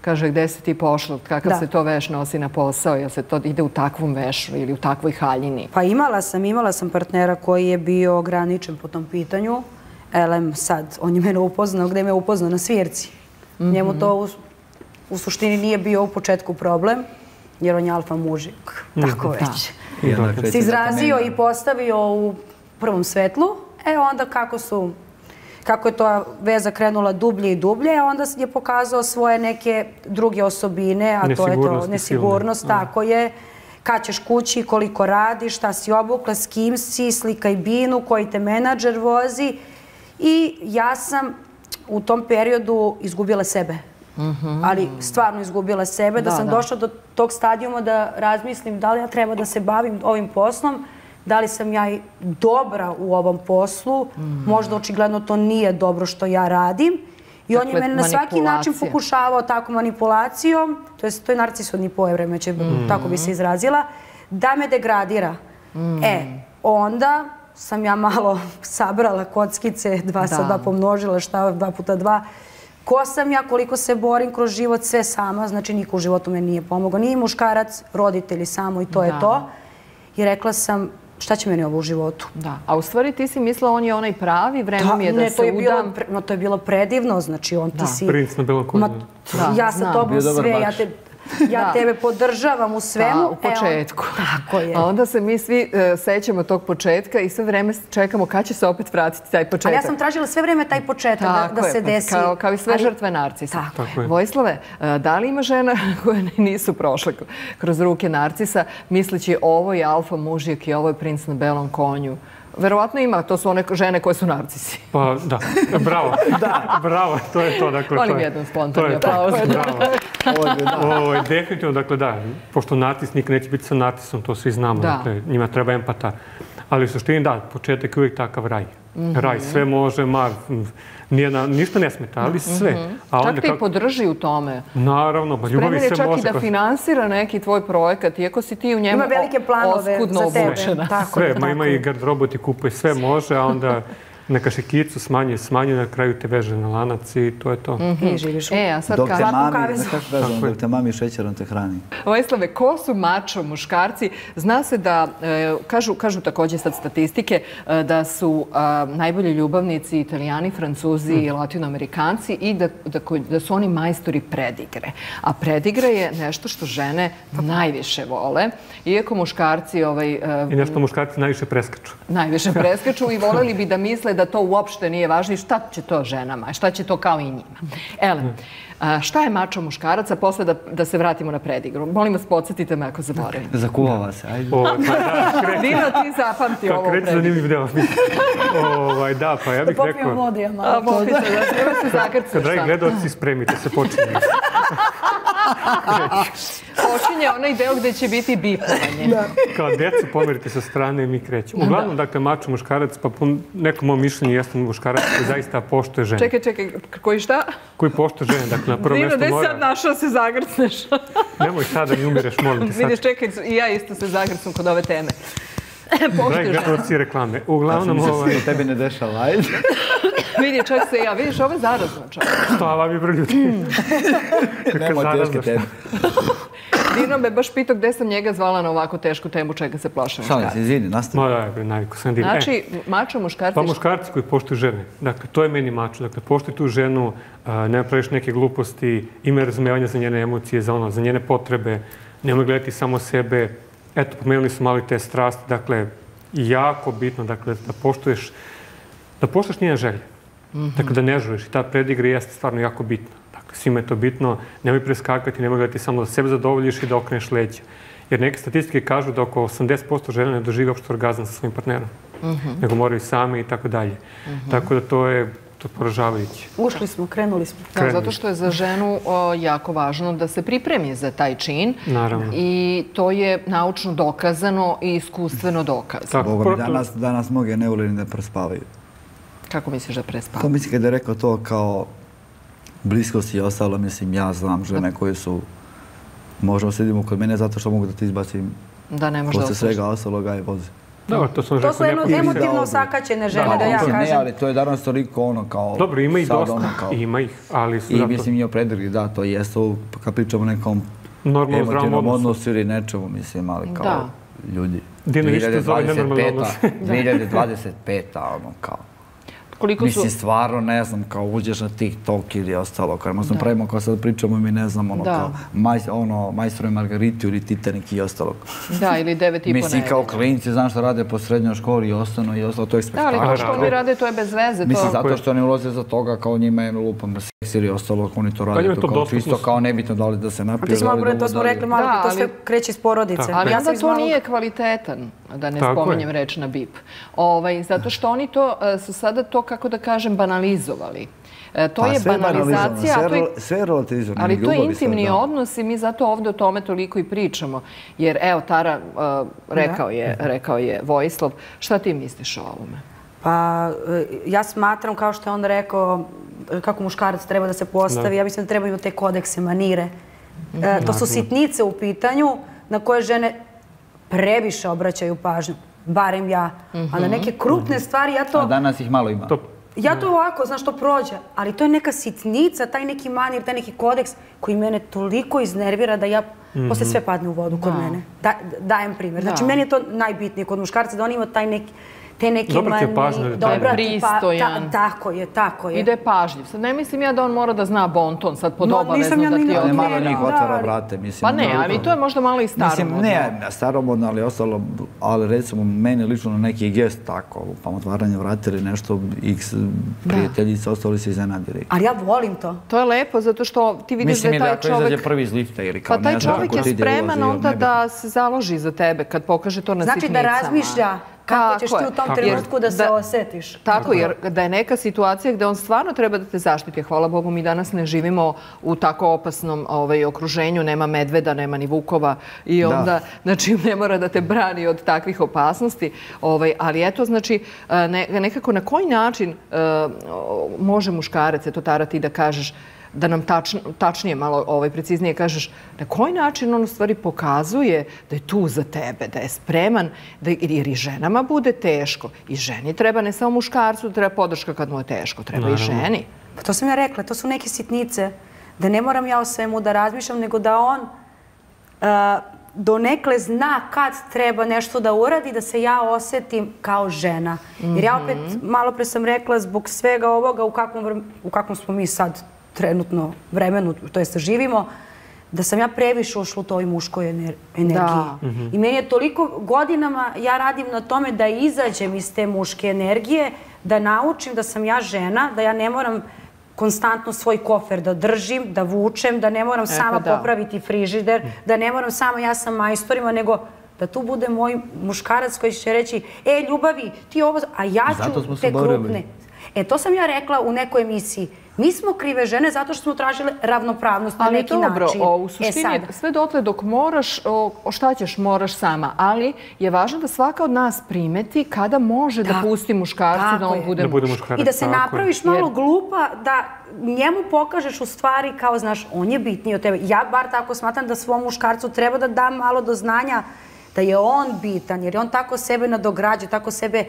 kaže gde si ti pošla, kakav se to veš nosi na posao, jel se to ide u takvom vešu ili u takvoj haljini? Pa imala sam partnera koji je bio ograničen po tom pitanju. Elem, sad, on je mene upoznao, gde me upoznao na svirci. Njemu to u suštini nije bio u početku problem, jer on je alfa mužik, tako već. Se izrazio i postavio u prvom svetlu, onda kako je to veza krenula dublje i dublje, onda je pokazao svoje neke druge osobine, a to je to nesigurnost, tako je, kad ćeš kući, koliko radiš, šta si obukla, s kim si, slikaj binu, koji te menadžer vozi i ja sam u tom periodu izgubila sebe. Ali stvarno izgubila sebe, da sam došla do tog stadijuma da razmislim da li ja treba da se bavim ovim poslom, da li sam ja dobra u ovom poslu, možda očigledno to nije dobro što ja radim. I on je mene na svaki način pokušavao tako manipulacijom, to je narcisodni pojavre, tako bi se izrazila, da me degradira. Onda sam ja malo sabrala kockice, 2 sa 2 pomnožila, šta 2 puta 2. Ko sam ja, koliko se borim kroz život, sve sama, znači niko u životu me nije pomogao. Nije muškarac, roditelji samo i to je to. I rekla sam, šta će meni ovo u životu? Da, a u stvari ti si mislila on je onaj pravi, vreme mi je da se udam. To je bilo predivno, znači on ti si... Princ na belom konju. Ja sa tobom sve, ja tebe podržavam u svemu. U početku. Tako je. A onda se mi svi sećamo tog početka i sve vreme čekamo kad će se opet vratiti taj početak. Ali ja sam tražila sve vreme taj početak da se desi. Kao i sve žrtve narcisa. Vojislave, da li ima žena koje nisu prošle kroz ruke narcisa, misleći ovo je alfa mužjak i ovo je princ na belom konju? Verovatno ima, to su one žene koje su narcisi. Pa da, bravo. Bravo, to je to. Volim jednu spontanu aplauzu. Definitivno, dakle da, pošto narcis nikad neće biti sa narcisom, to svi znamo, dakle njima treba empata. Ali u suštini da, početak je uvijek takav raj. Raj, sve može, ništa ne smeta, ali sve. Čak te i podrži u tome. Naravno, ljubavi sve može. Spreman je čak i da finansira neki tvoj projekat, iako si ti u njemu oskudno obučena. Sve, ima i garderobu ti kupuje, sve može, a onda neka šekicu smanji, na kraju te veže na lanac i to je to. I živiš u slatkom kavezu. Dok te mami šećerom te hrani. Vojislave, ko su mačo muškarci? Zna se da, kažu također sad statistike, da su najbolji ljubavnici Italijani, Francuzi i Latinoamerikanci i da su oni majstori predigre. A predigre je nešto što žene najviše vole, iako muškarci... I nešto muškarci najviše preskaču. Najviše preskaču i voleli bi da misle da to uopšte nije važno i šta će to ženama, šta će to kao i njima. Elen, šta je mačo muškaraca, posle da se vratimo na predigru? Molim vas, podsjetite me ako zaboravim. Zakuvava se, ajde. Dino, ti zapamti ovo predigru. Kako zanimljiv deo. Da, pa ja bih rekao... Da popijemo vode, ja malo. Popite, da treba se zagrcati. Dragi gledalci, spremite se, počinje. Počinje onaj deo gde će biti bipovanje. Kao djecu pomerite sa strane i mi krećemo. Uglavnom, dakle, mačo muškarac, pa po nekom mom mišljenju jeste muškarac koji zaista poštuje žene. Čekaj, koji šta? Koji poštuje žene, dakle, na prvo mjesto mora... Dino, gde sad našao se zagrcneš? Nemoj sad da mi umireš, molim te sad. Vidiš, čekaj, i ja isto se zagrcam kod ove teme. Dragi gledalci reklame. Uglavnom, mislim se tebi ne dešava, ajde. Vidi, čak se ja, vidiš, ovo je zarazno čak. Stava mi ljudi. Nema teške teme. Dino me baš pitao gde sam njega zvala na ovako tešku temu čega se plaše muškarci. Šalim se, izvini, nastavi. Naviku sam divno. Znači, mačo muškarci... Pa muškarci koji poštuju žene. Dakle, to je meni mačo. Dakle, poštuj tu ženu, ne praviš neke gluposti, ima razumevanja za njene emocije, za njene potrebe, nemoj gledati samo sebe. Eto, pomenuli su malo te strasti. Dakle, jako bitno, dakle, da poštuješ njene želje. Dakle, da ne žuriš. I ta predigra jeste stvarno jako bitna. Dakle, svima je to bitno. Nemoj preskakati, nemoj gledati samo da sebe zadovoljiš i da okreneš leđa. Jer neke statistike kažu da oko 80% žena ne doživi uopšte orgazam sa svojim partnerom. Nego moraju sami i tako dalje. Tako da to je poražavajuće. Ušli smo, krenuli smo. Zato što je za ženu jako važno da se pripremi za taj čin. Naravno. I to je naučno dokazano i iskustveno dokazano. Boga mi, danas mnoge neulini ne prespavaju. Kako misliš da prespavaju? To mislim kada je rekao to kao bliskost i ostalo, mislim, ja znam žene koje su, možemo sedimo kod mene zato što mogu da ti izbacim posle svega ostaloga i vozi. To su emotivno osakaćene žene, da ja kažem. Ne, ali to je danas toliko ono kao... Dobro, ima ih dosta, ima ih, ali su zato... I mislim i o predrgi, da, to jeste, kad pričamo o nekom emotivnom odnosu ili nečemu, mislim, ali kao ljudi. 2025-a, ono kao... Mislim, stvarno, ne znam, kao uđeš na TikTok ili ostalo, kao možda pravimo, kao sad pričamo mi, ne znam, ono, kao Majstro i Margaritu ili Titanic i ostalo. Da, ili 9,5 nedelja. Mislim, kao klinci, znam što rade po srednjoj školi i ostalo, to je spektakl. Da, ali to što oni rade, to je bez veze. Mislim, zato što ne ulaze za toga, kao njima je lupam da seks ili ostalo, ako oni to rade, to kao čisto, kao nebitno da li da se napiju, da li da to smo rekli malo, to sve kreće iz porodice. Ali da to nije kvalitetan, da ne spominjem reč na bip. Zato što oni to su sada to, kako da kažem, banalizovali. To je banalizacija. Sve je relativizovano. Ali to je intimni odnos i mi zato ovdje o tome toliko i pričamo. Jer, evo, Tara rekao je Vojislav, šta ti misliš o ovome? Pa, ja smatram, kao što je on rekao, kako muškarac treba da se postavi, ja mislim da trebaju te kodekse, manire. To su sitnice u pitanju na koje žene previše obraćaju pažnju. Barem ja. A na neke krupne stvari ja to... A danas ih malo ima. Ja to ovako, znaš, to prođe. Ali to je neka sitnica, taj neki manir, taj neki kodeks koji mene toliko iznervira da ja posle sve padne u vodu kod mene. Dajem primjer. Znači, meni je to najbitnije kod muškarca, da on ima taj te neke pažnje, pristojan. Tako je, tako je. I da je pažljiv. Sad ne mislim ja da on mora da zna bonton, sad pod obavezno da ti Ali malo njih otvara vrate, mislim. Pa ne, ali to je možda malo i staromodno. Mislim, ne staromodno, ali ostalo, ali recimo meni lično na neki gest tako, pa otvaranje vrata ili nešto, x prijateljica, ostali se iznenadili. Ali ja volim to. To je lepo, zato što ti vidiš da je taj čovjek... Mislim, ili ako izađe prvi iz lifta ili kao pa taj čovjek je spreman onda da se založi za tebe kad pokaže to na sitnicama. Znači da razmišlja kako ćeš ti u tom trenutku da se osjetiš. Tako, jer da je neka situacija gde on stvarno treba da te zaštiti. Hvala Bogu, mi danas ne živimo u tako opasnom okruženju, nema medveda, nema ni vukova i onda, znači, ne mora da te brani od takvih opasnosti. Ali eto, znači, nekako na koji način može muškarac, eto Tara ti da kažeš, da nam tačnije, malo preciznije kažeš, na koji način on u stvari pokazuje da je tu za tebe, da je spreman, jer i ženama bude teško. I ženi treba, ne samo muškarcu, da treba podrška kad mu je teško, treba i ženi. Pa to sam ja rekla, to su neke sitnice, da ne moram ja o svemu da razmišljam, nego da on donekle zna kad treba nešto da uradi, da se ja osjetim kao žena. Jer ja opet, malo pre sam rekla, zbog svega ovoga u kakvom smo mi sad trenutno vremenu, to jest živimo, da sam ja previše ušla u toj muškoj energiji. I meni je toliko godinama, ja radim na tome da izađem iz te muške energije, da naučim da sam ja žena, da ja ne moram konstantno svoj kofer da držim, da vučem, da ne moram sama popraviti frižider, da ne moram sama ja sa majstorima, nego da tu bude moj muškarac koji će reći, ljubavi, ti ovo, a ja ću te krupne. To sam ja rekla u nekoj emisiji. Mi smo krive žene zato što smo tražile ravnopravnost na neki način. Ali dobro, u suštini sve dotle dok moraš, šta ćeš, moraš sama. Ali je važno da svaka od nas primeti kada može da pusti muškarcu da on bude muškarac. I da se napraviš malo glupa, da njemu pokažeš u stvari kao, znaš, on je bitniji od tebe. Ja bar tako smatram da svom muškarcu treba da dam malo do znanja da je on bitan, jer je on tako sebe nadograđuje, tako sebe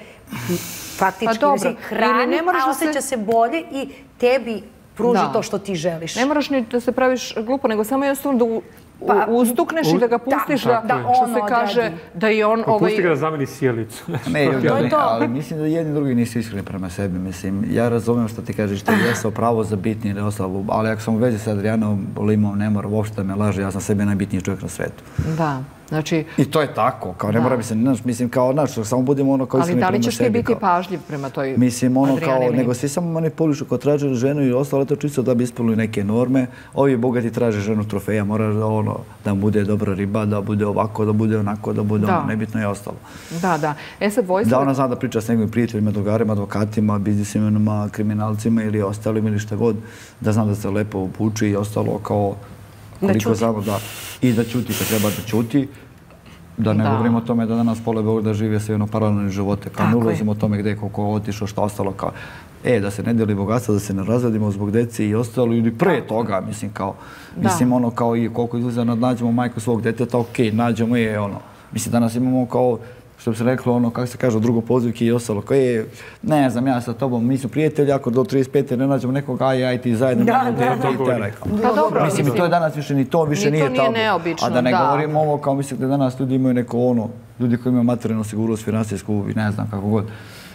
faktički hrani, a osjeća se bolje i tebi pruži to što ti želiš. Ne moraš ni da se praviš glupo, nego samo jednostavno da ustukneš i da ga pustiš da, što se kaže, da i on... Pusti ga da zameni sjelicu. Ne, ali mislim da jedni drugi nisu iskreni prema sebi. Mislim, ja razumem što ti kažeš, što jejesao pravo za bitnije ili ostalo, ali ako sam u vezi sa Adrijanom Limom, ne mora uopšte da me laže, ja sam sebi najbitniji čovjek na svetu. Da. Znači... I to je tako, kao ne mora mislim kao, samo budemo ono kao iskreni prema sebi. Ali da li ćeš ti biti pažljiv prema toj Adrijani? Mislim, ono kao, nego svi samo manipulišu kao traže ženu i ostalo, to čisto da bi ispunili neke norme. Ovi bogati traže ženu trofeja, mora da bude dobra riba, da bude ovako, da bude onako, da bude ono, nebitno i ostalo. Da. Sad da ona zna da priča s njegovim prijateljima, drugarima, advokatima, biznismenima, kriminalcima ili ostalim ili šta god, da zna da se lepo obuči i ostalo kao koliko znamo i da ćuti kad treba da ćuti. Da ne govorimo o tome da danas pola Beograda žive sve paralelne živote. Kao ne ulazimo o tome gde je koliko otišao, šta ostalo. Kao, da se ne deli bogatstva, da se ne razvedimo zbog deci i ostalo. Ili pre toga, mislim, kao, mislim, ono, kao i koliko izlaza nađemo majku svog deteta, okej, nađemo je, ono. Mislim, danas imamo kao, što bi se reklo, ono, kako se kaže, drugo pozivke i ostalo. Kao, ne znam, ja sa tobom, mi smo prijatelji, ako do 35. ne nađemo nekog, aj ti zajedno, mislim, to je danas više ni to, više nije tabu. A da ne govorimo ovo, kao mislim da danas ljudi imaju neko ono, ljudi koji imaju materijalnu sigurnost, finansijsku i ne znam kako god.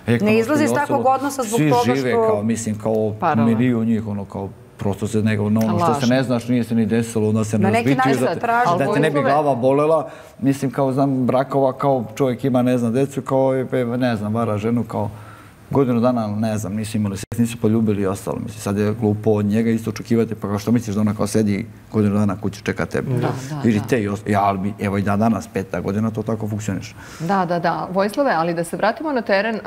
Ne izlazi iz takvog odnosa zbog toga što... Svi žive kao, mislim, kao milijun njih, ono, kao prosto se nego, ono što se ne znaš, nije se ni desilo, onda se ne razbituju, da te ne bi glava bolela. Mislim, kao znam, brakova, kao čovjek ima, ne znam, decu, kao, ne znam, vara ženu, kao godinu dana, ne znam, nisu imali seks, nisu poljubili i ostalo. Mislim, sad je glupo od njega isto očekivati, pa kao što misliš da ona kao sedi godinu dana kući čeka tebe. Vidite, evo i danas, 5. godina, to tako funkcioniš. Da. Vojislave, ali da se vratimo na teren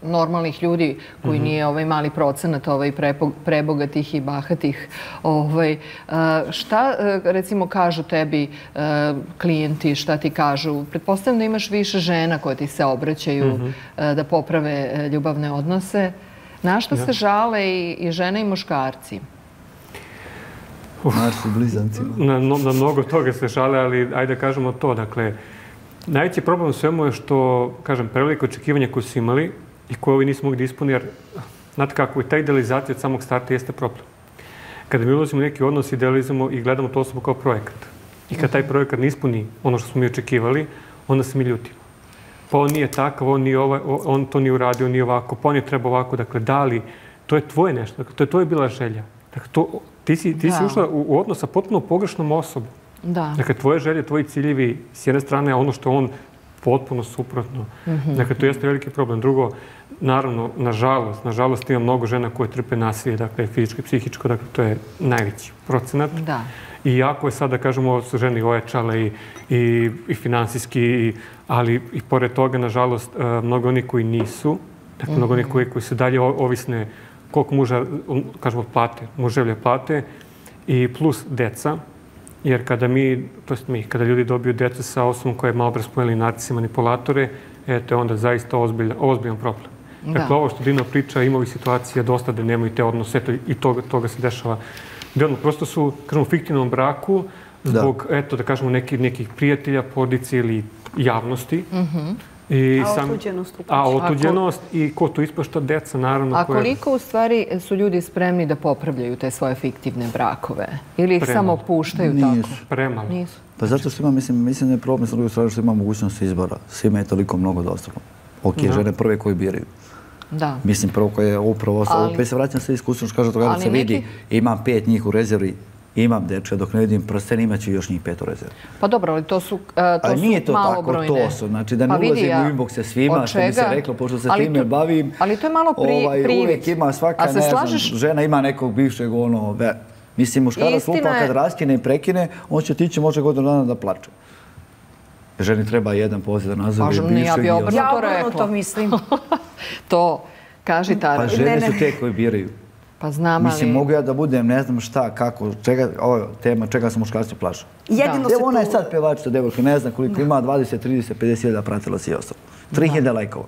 normalnih ljudi koji nije ovaj mali procenat prebogatih i bahatih. Šta, recimo, kažu tebi klijenti, šta ti kažu? Pretpostavljam da imaš više žena koje ti se obraćaju da poprave ljubavne odnose. Na što se žale i žene i muškarci? Naši blizanci. Na mnogo toga se žale, ali ajde da kažemo to. Dakle, najveći problem u svemu je što, kažem, prevelike očekivanja koje su imali i koje ovi nisu mogli da ispuni, jer, znate kako, ta idealizacija od samog starta jeste problem. Kada mi ulazimo u neki odnos, idealizujemo i gledamo tu osobu kao projekat. I kad taj projekat ne ispuni ono što smo mi očekivali, onda se mi ljutimo. pa on nije takav, on to nije uradio, nije ovako, pa on je treba ovako. Dakle, da li, to je tvoje nešto, dakle, to je tvoja bila želja. Dakle, ti si ušla u odnos sa potpuno pogrešnom osobom. Dakle, tvoje želje, tvoji ciljevi, s jedne strane, ono što on potpuno suprotno. Dakle, to jeste veliki problem. Drugo, naravno, nažalost ima mnogo žena koje trpe nasilje, dakle, fizičko i psihičko, dakle, to je najveći procenat. I jako je sad, da kažemo, ovo su žene ojačale i finansijski, ali i pored toga, nažalost, mnogo oni koji nisu, dakle, mnogo oni koji su dalje ovisne koliko muža, kažemo, plate, muževlje plate i plus deca. Jer kada ljudi dobiju decu sa osobom koja je malo prespojili narcisi, manipulatore, to je onda zaista ozbiljan problem. Dakle, ovo što Dina priča, ima ovih situacija dosta da nemaju te odnose i toga se dešava. Prosto su, kažemo, u fiktivnom braku zbog, da kažemo, nekih prijatelja, porodice ili javnosti. A otuđenost i ko tu ispašta deca, naravno. A koliko u stvari su ljudi spremni da popravljaju te svoje fiktivne brakove? Ili ih samo puštaju tako? Nisu. Premalo. Pa zato što ima, mislim da je problem s druge strane što ima mogućnost izbora. Svima je toliko mnogo dostupno. Ok, žene prve koje biraju. Mislim, prvo koje je upravo ovo. Pa se vraćam sve iskusno što kaže toga da se vidi, imam 5 njih u rezervi, imam dečka, dok ne vidim prsten, imaću još njih 5 u rezervi. Pa dobro, ali to su nije to tako, malobrojne. to su. Znači da ne ulazim u inboxe svima, što bi se reklo, pošto se time bavim. Ali to je malo privid. Uvijek ima svaka, ne znam, žena ima nekog bivšeg, mislim, muškarac lupa kad raskine i prekine, on će tići može godinu dana da plače. Ženi treba jedan poziv da nazove bivšeg. Ja obrnuto mislim. To, kaži Tara. Pa žene su te koje biraju. Pa znam, ali... Mislim, mogu ja da budem, ne znam šta, kako, ovo je tema, čega se muškarci plaša. Evo ona je sad pevačica, devojka, ne znam koliko ima, 20, 30, 50.000 pratila si i ostalo. 3.000 lajkova.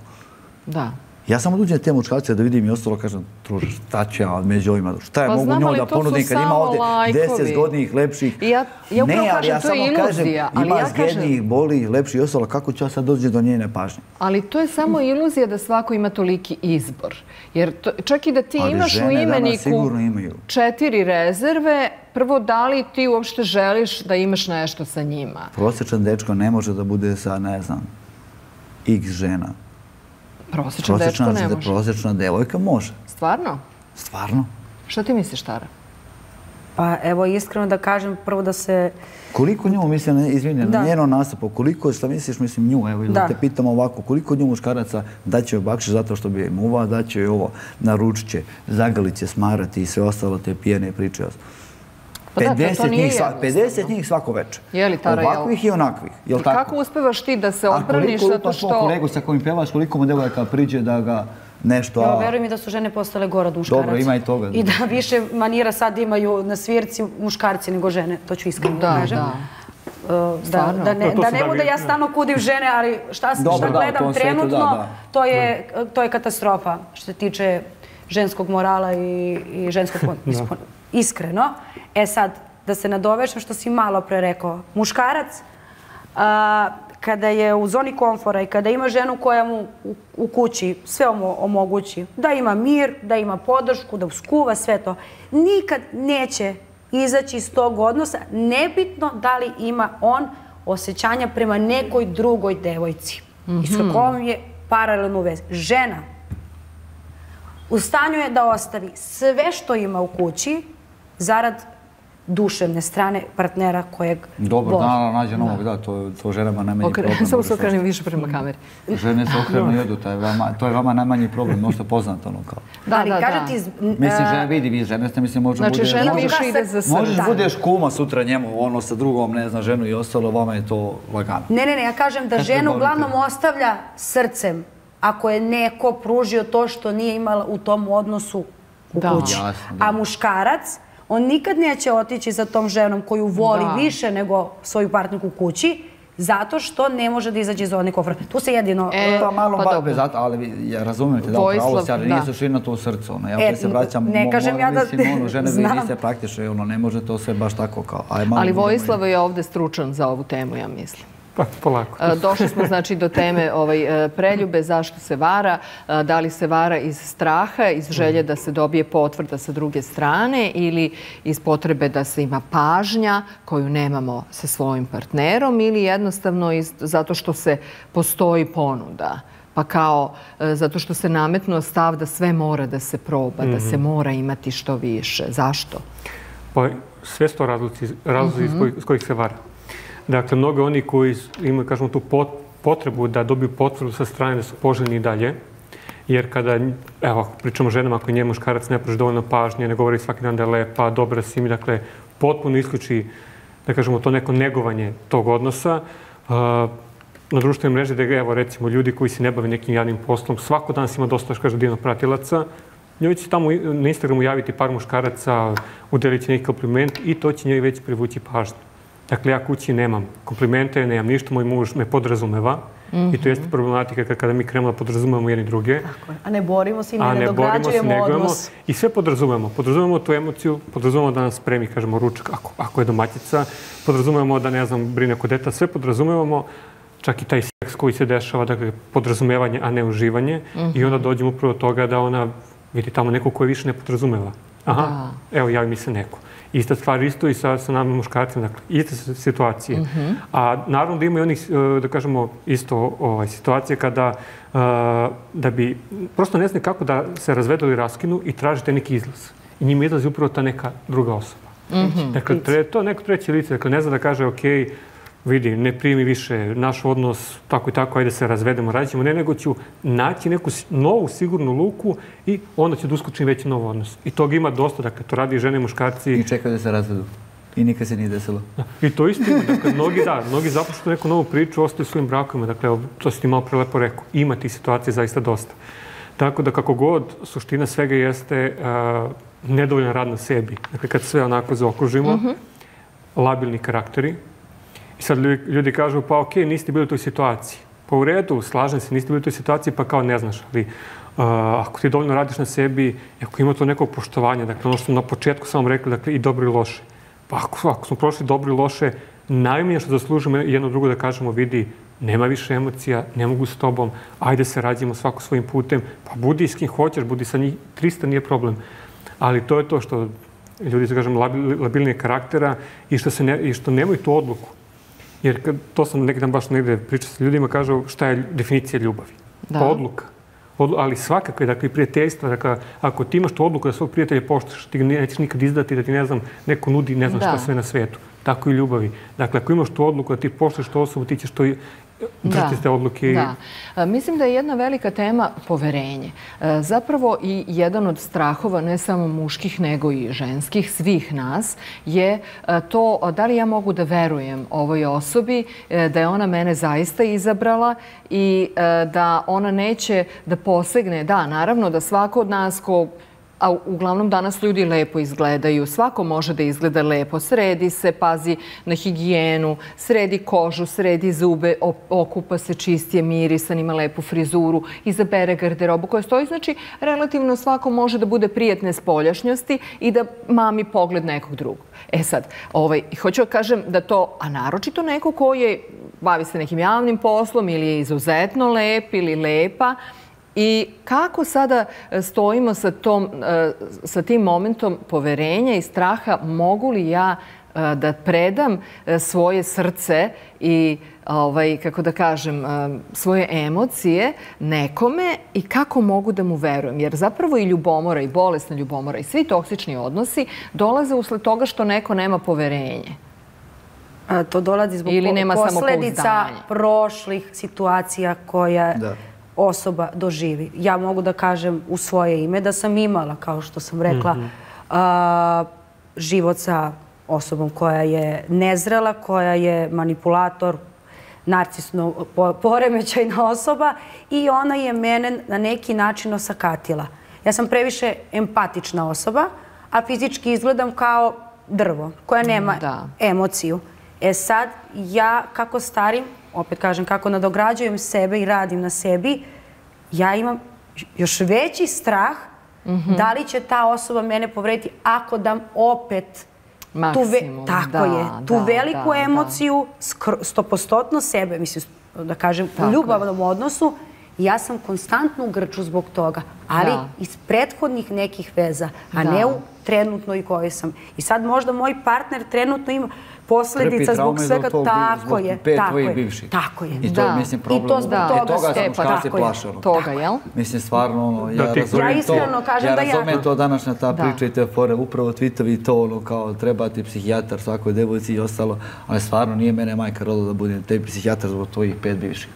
Da. Ja samo dođem te muškarce da vidim i ostalo, kažem, druže, šta ću ja među ovima, šta je mogu njoj da ponudim kad ima ovdje 10 godnijih, lepših. Ja upravo kažem, to je iluzija. Ima zgednijih, bolih, lepših i ostalo, kako ću ja sad dođem do njene pažnje? Ali to je samo iluzija da svako ima toliki izbor. Jer čak i da ti imaš u imeniku 4 rezerve, prvo, da li ti uopšte želiš da imaš nešto sa njima? Prosječan dečko ne može da bude sa, ne znam, x žena. Prosječan dečko ne može. Prosječna devojka može. Stvarno? Stvarno. Što ti misliš, Tara? Pa evo, iskreno da kažem, prvo da se... Koliko nju, mislim, izvini, na njeno nastupu, koliko, šta misliš, mislim, nju, evo, da te pitam ovako, koliko nju muškaraca daće joj bakšiš zato što bi joj muva, daće joj ovo, naručit će, zagrlit će, smarati i sve ostalo, te pijene priče. 50 njih svako večer. Ovakvih i onakvih. I kako uspevaš ti da se odbraniš zato što... A koliko kolegu sa kojim pevaš, koliko mu devojaka priđe da ga nešto... Evo, veruj mi da su žene postale gore od muškaraca. Dobro, ima i toga. I da više manira sad imaju na svirci muškarci nego žene. To ću iskreno da kažem. Da ne bude ja stalno kudim žene, ali šta gledam trenutno, to je katastrofa što se tiče ženskog morala i ženskog... Iskreno. E sad, da se nadovežem što si malo pre rekao. Muškarac, kada je u zoni komfora i kada ima ženu koja mu u kući sve omogući, da ima mir, da ima podršku, da uskuva sve to, nikad neće izaći iz tog odnosa, nebitno da li ima on osjećanja prema nekoj drugoj devojci. I s kojom je paralelnu vez. Žena u stanju je da ostavi sve što ima u kući zarad duševne strane partnera kojeg voli. Dobro, nađe novog, da, to ženama najmanji problem. Samo se okrenem više prema kameri. Žene se okrenu i jedu, to je vama najmanji problem, možete poznat ono kao. Ali kaže ti... Mislim, žene vidi, vi žene ste, mislim, možda bude... Znači, žena više ide za srce. Možeš budeš kuma sutra njemu, ono sa drugom, ne znam, ženu i ostalo, vama je to lagano. Ne, ja kažem da ženu uglavnom ostavlja srcem ako je neko pružio to što nije imala u tom odnosu u kući. A muškarac, on nikad neće otići za tom ženom koju voli više nego svoju partnerku u kući, zato što ne može da izađe iz zone komfora. Tu se jedino... Pa zato, ali razumijete da upravo se, ali nije suština to u srcu. Ja opet se vraćam, žene vi niste praktične, ne može to sve baš tako kao... Ali Vojislav je ovde stručan za ovu temu, ja mislim. Pa, polako. Došli smo znači do teme preljube, zašto se vara, da li se vara iz straha, iz želje da se dobije potvrda sa druge strane ili iz potrebe da se ima pažnja koju nemamo sa svojim partnerom ili jednostavno zato što se postoji ponuda. Pa kao zato što se nametnuo stav da sve mora da se proba, da se mora imati što više. Zašto? Pa sve su to razlozi iz kojih se vara. Dakle, mnogo oni koji imaju, kažemo, tu potrebu da dobiju potvrdu sa strane da su poželjni i dalje, jer kada, evo, pričamo o ženama ako nje muškarac ne pruži dovoljno pažnje, ne govori svaki dan da je lepa, dobra si mi, dakle, potpuno isključi, da kažemo, to neko negovanje tog odnosa. Na društvenoj mreži da evo, recimo, ljudi koji se ne bave nekim javnim poslom, svako danas ima dosta, kaže, divno pratilaca, njoj će tamo na Instagramu javiti par muškaraca, udeliti će neki kompliment i to će njoj već privući pažnju. Dakle, ja kući nemam komplimente, nemam ništa, moj muž me podrazumeva i to jeste problematika kada mi krenemo da podrazumevamo jedni druge. A ne borimo se i ne dograđujemo odnos. I sve podrazumevamo. Podrazumevamo tu emociju, podrazumevamo da nas spremi, kažemo, ručak ako je domaćica, podrazumevamo da, ne znam, brine oko deta, sve podrazumevamo, čak i taj seks koji se dešava, dakle, podrazumevanje, a ne uživanje. I onda dođemo upravo do toga da ona vidi tamo neko koje više ne podrazumeva. Aha, evo, javi mi se neko. Ista stvar isto i sa nama muškarcima, dakle, iste situacije. A naravno da ima i onih, da kažemo, isto situacije kada da bi, prosto ne znaju kako da se razvedu ili raskinu i tražite neki izlaz. I njima izlazi upravo ta neka druga osoba. Dakle, to neko treće lice, dakle, ne zna da kaže, ok, vidi, ne primi više naš odnos, tako i tako, ajde se razvedemo, radit ćemo, nego ću naći neku novu sigurnu luku i onda ću da uskočim već nov odnos. I toga ima dosta, dakle, to radi žene i muškarci. I čekaju da se razvedu. I nikad se nije desilo. I to isto ima, dakle, mnogi započnu neku novu priču, ostaju svojim brakovima, dakle, to si ti malo prelepo rekao, ima tih situacija zaista dosta. Tako da kako god, suština svega jeste nedovoljan rad na sebi. Dakle, kad sve onako zaokružimo, labilni karakteri. I sad ljudi kažu, pa okej, niste bili u toj situaciji. Pa u redu, slažem se, niste bili u toj situaciji, pa kao ne znaš. Ali ako ti dovoljno radiš na sebi, ako ima to nekog poštovanja, dakle ono što smo na početku samo rekli, dakle i dobro i loše. Pa ako smo prošli dobro i loše, najmanje što zaslužimo jedno drugo da kažemo, vidi, nema više emocija, ne mogu s tobom, ajde se rađimo svako svojim putem, pa budi s kim hoćeš, budi sa njih 300, nije problem. Ali to je to što ljudi, da kažem, labilnije karaktera i što nemaju tu odluku. Jer to sam neki dan baš negde pričao sa ljudima, kažu šta je definicija ljubavi. Pa odluka. Ali svakakve, dakle, i prijateljstva, dakle, ako ti imaš tu odluku da svog prijatelja poštuješ, ti ga nećeš nikad izdati da ti, ne znam, neko nudi ne znam šta sve na svetu. Tako i ljubavi. Dakle, ako imaš tu odluku da ti poštuješ tu osobu, ti ćeš to držati te odluke. Da. Mislim da je jedna velika tema poverenje. Zapravo i jedan od strahova, ne samo muških, nego i ženskih, svih nas, je to da li ja mogu da verujem ovoj osobi, da je ona mene zaista izabrala i da ona neće da posegne. Da, naravno da svako od nas a uglavnom danas ljudi lepo izgledaju. Svako može da izgleda lepo. Sredi se, pazi na higijenu, sredi kožu, sredi zube, okupa se čistije, mirisan, ima lepu frizuru, izabere garderobu koja stoji. Znači, relativno svako može da bude prijatne spoljašnjosti i da mami pogled nekog drugog. E sad, hoću da kažem da to, a naročito neko ko bavi se nekim javnim poslom ili je izuzetno lep ili lepa, i kako sada stojimo sa tim momentom poverenja i straha, mogu li ja da predam svoje srce i, kako da kažem, svoje emocije nekome i kako mogu da mu verujem? Jer zapravo i ljubomora, i bolesna ljubomora, i svi toksični odnosi dolaze usled toga što neko nema poverenje. To dolazi zbog posljedica prošlih situacija koja osoba doživi. Ja mogu da kažem u svoje ime da sam imala, kao što sam rekla, život sa osobom koja je nezrela, koja je manipulator, narcisno poremećajna osoba i ona je mene na neki način osakatila. Ja sam previše empatična osoba, a fizički izgledam kao drvo koje nema emociju. E sad, ja kako starim, opet kažem, kako nadograđujem sebe i radim na sebi, ja imam još veći strah da li će ta osoba mene povrediti ako dam opet Maksimum, tako je. Tu veliku emociju, 100% sebe, mislim, da kažem, u ljubavnom odnosu, ja sam konstantno u grču zbog toga, ali iz prethodnih nekih veza, a ne u trenutnoj kojoj sam. I sad možda moj partner trenutno ima posljedica zbog svega. Tako je. Tako je. I to je, mislim, problem. I to zbog toga se muškarci plaše. Toga, jel? Mislim, stvarno, ja iskreno kažem da ja... Ja razumem to današnja ta priča i te fore, upravo tweetovi i to, kao treba ti psihijatar svakoj devojci i ostalo, ali stvarno nije mene majka rodila da budem tebi psihijatar zbog tvojih 5 bivših.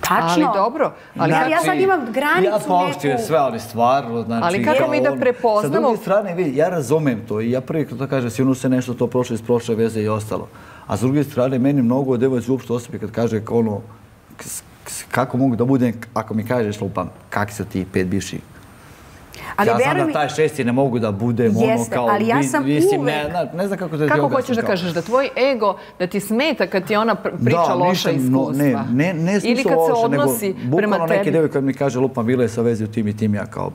Tačno. Ali dobro. Ja sad imam granicu neku... Ja poštujem sve, ali stvarno, znači... Ali kako mi da prepoznamo... Sa druge strane, vidi, ja razumem to i ja prvi kada kažem sigurno se nešto to prošlo iz prošle veze i ostalo. A s druge strane, meni mnogo devojci uopšte osobi kad kaže ono... Kako mogu da budem, ako mi kažeš, lupam, kakvi su ti 5 bivših? Ja znam da taj 6. ne mogu da budem ono kao... ali ja sam uvek... Ne znam kako da ti Kako hoćeš da kažeš da tvoj ego, da ti smeta kad ti ona priča loša iskustva? Ne smislu loša, nego bukvalno neke devojke kad mi kaže lupam, bila je sa vezi u tim i tim, ja kao...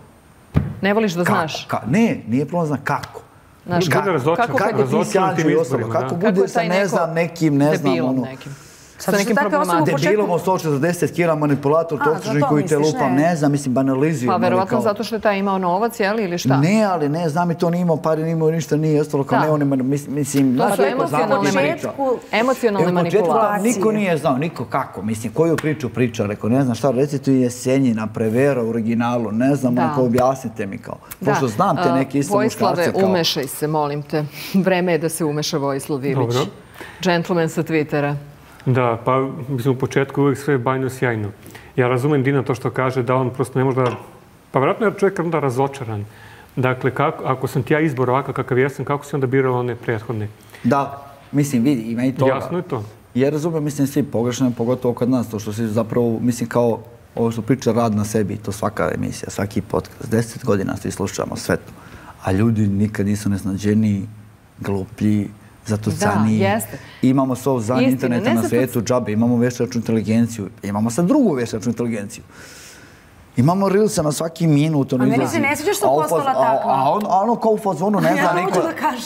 Ne voliš da znaš? Ne, nije problem znam kako. Kako ti sjađu i ostalo, kako bude sa ne znam nekim, ne znam ono... Sa nekim problematom. Debilom od 140 kila, manipulator, toksični koji te lupa, ne znam, mislim, banalizuje. Pa verovatno zato što je taj imao novac, jel, ili šta? Ne, ali ne, znam i to nije imao pari, nije imao ništa, nije ostalo kao ne, on ima, mislim... To su emocionalne manipulacije. Niko nije znao, niko kako, mislim, koju priču priča, rekao, ne znam šta, recite Jesenjina, Prevera u originalu, ne znam, ako objasnite mi kao. Pošto znam te neke isto muškarce kao... Vojislave, umešaj se, molim te. Vreme je da se umeša Vojislav Ilić. Džentlmen sa Twittera. Da, pa mislim u početku uvijek sve je bajno sjajno. Ja razumem Dina to što kaže da on prosto ne može da... Pa vjerojatno je čovjek onda razočaran. Dakle, ako sam ti ja izbor ovakav kakav jesam, kako si onda birao one prethodne? Da, mislim, vidi, ima i toga. Jasno je to. Ja razumem, mislim, svi pogrešno, pogotovo kod nas, to što si zapravo, mislim, kao ovo što priča rad na sebi, to svaka emisija, svaki podcast, 10 godina svi slušamo sve to. A ljudi nikad nisu nesnađeniji, gluplji, zatucaniji. Imamo svo zadnje interneta na svijetu, džabe, imamo veštačnu inteligenciju, imamo sad drugu veštačnu inteligenciju. Imamo rilsa na svaki minut. A meni se ne sviđa što postala takva. A ono kao u fazonu ne zna niko.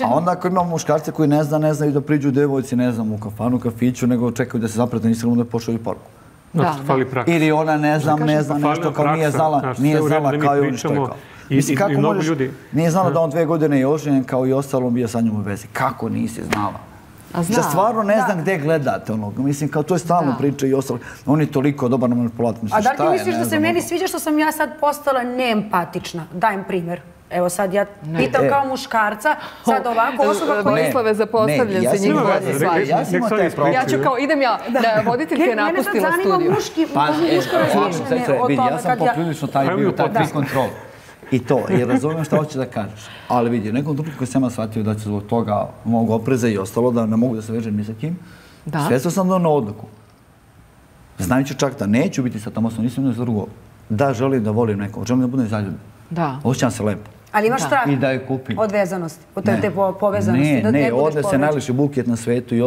A onda ako imamo muškarce koji ne znaju da priđu devojci, ne znam, u kafanu, kafiću, nego čekaju da se zaprate na Instagramu da pošalju poruku. Ili ona ne znam nešto kao nije znala kao i oni što je kao. Mislim, kako možeš, nije znala da on 2 godine je oženjen kao i ostalo bio sa njom u vezi. Kako nisi znala? Ja stvarno ne znam gdje gledate onog. Mislim, kao to je stalno priča i ostalo. On je toliko dobar na manipulatu. A da li ti misliš da se meni sviđa što sam ja sad postala neempatična? Dajem primjer. Evo sad ja pitam kao muškarca, sad ovako osoba koja... Vojislave zapostavljen se njih vodi svađa. Ja ću kao, idem ja, da voditeljka je napustila studiju. Mene sad zanima muško razmišljanje o tome kad ja... Ja sam poprilično taj bio, taj free control. I to, jer razumijem šta hoće da kažeš. Ali vidi, u nekom trenutku sam ja shvatio da će zbog toga mog opreza i ostalo, da ne mogu da se vežem ni sa kim. Svjesno sam donao odluku. Znajući čak da neću biti sa tamo, nisam imao za drugo. Da, želim da volim nekog, želim da budem zaljubljen. Osjećam se lepo. Ali imaš strah od vezanosti, od te povezanosti? Ne, ovdje se najliši buket na svetu i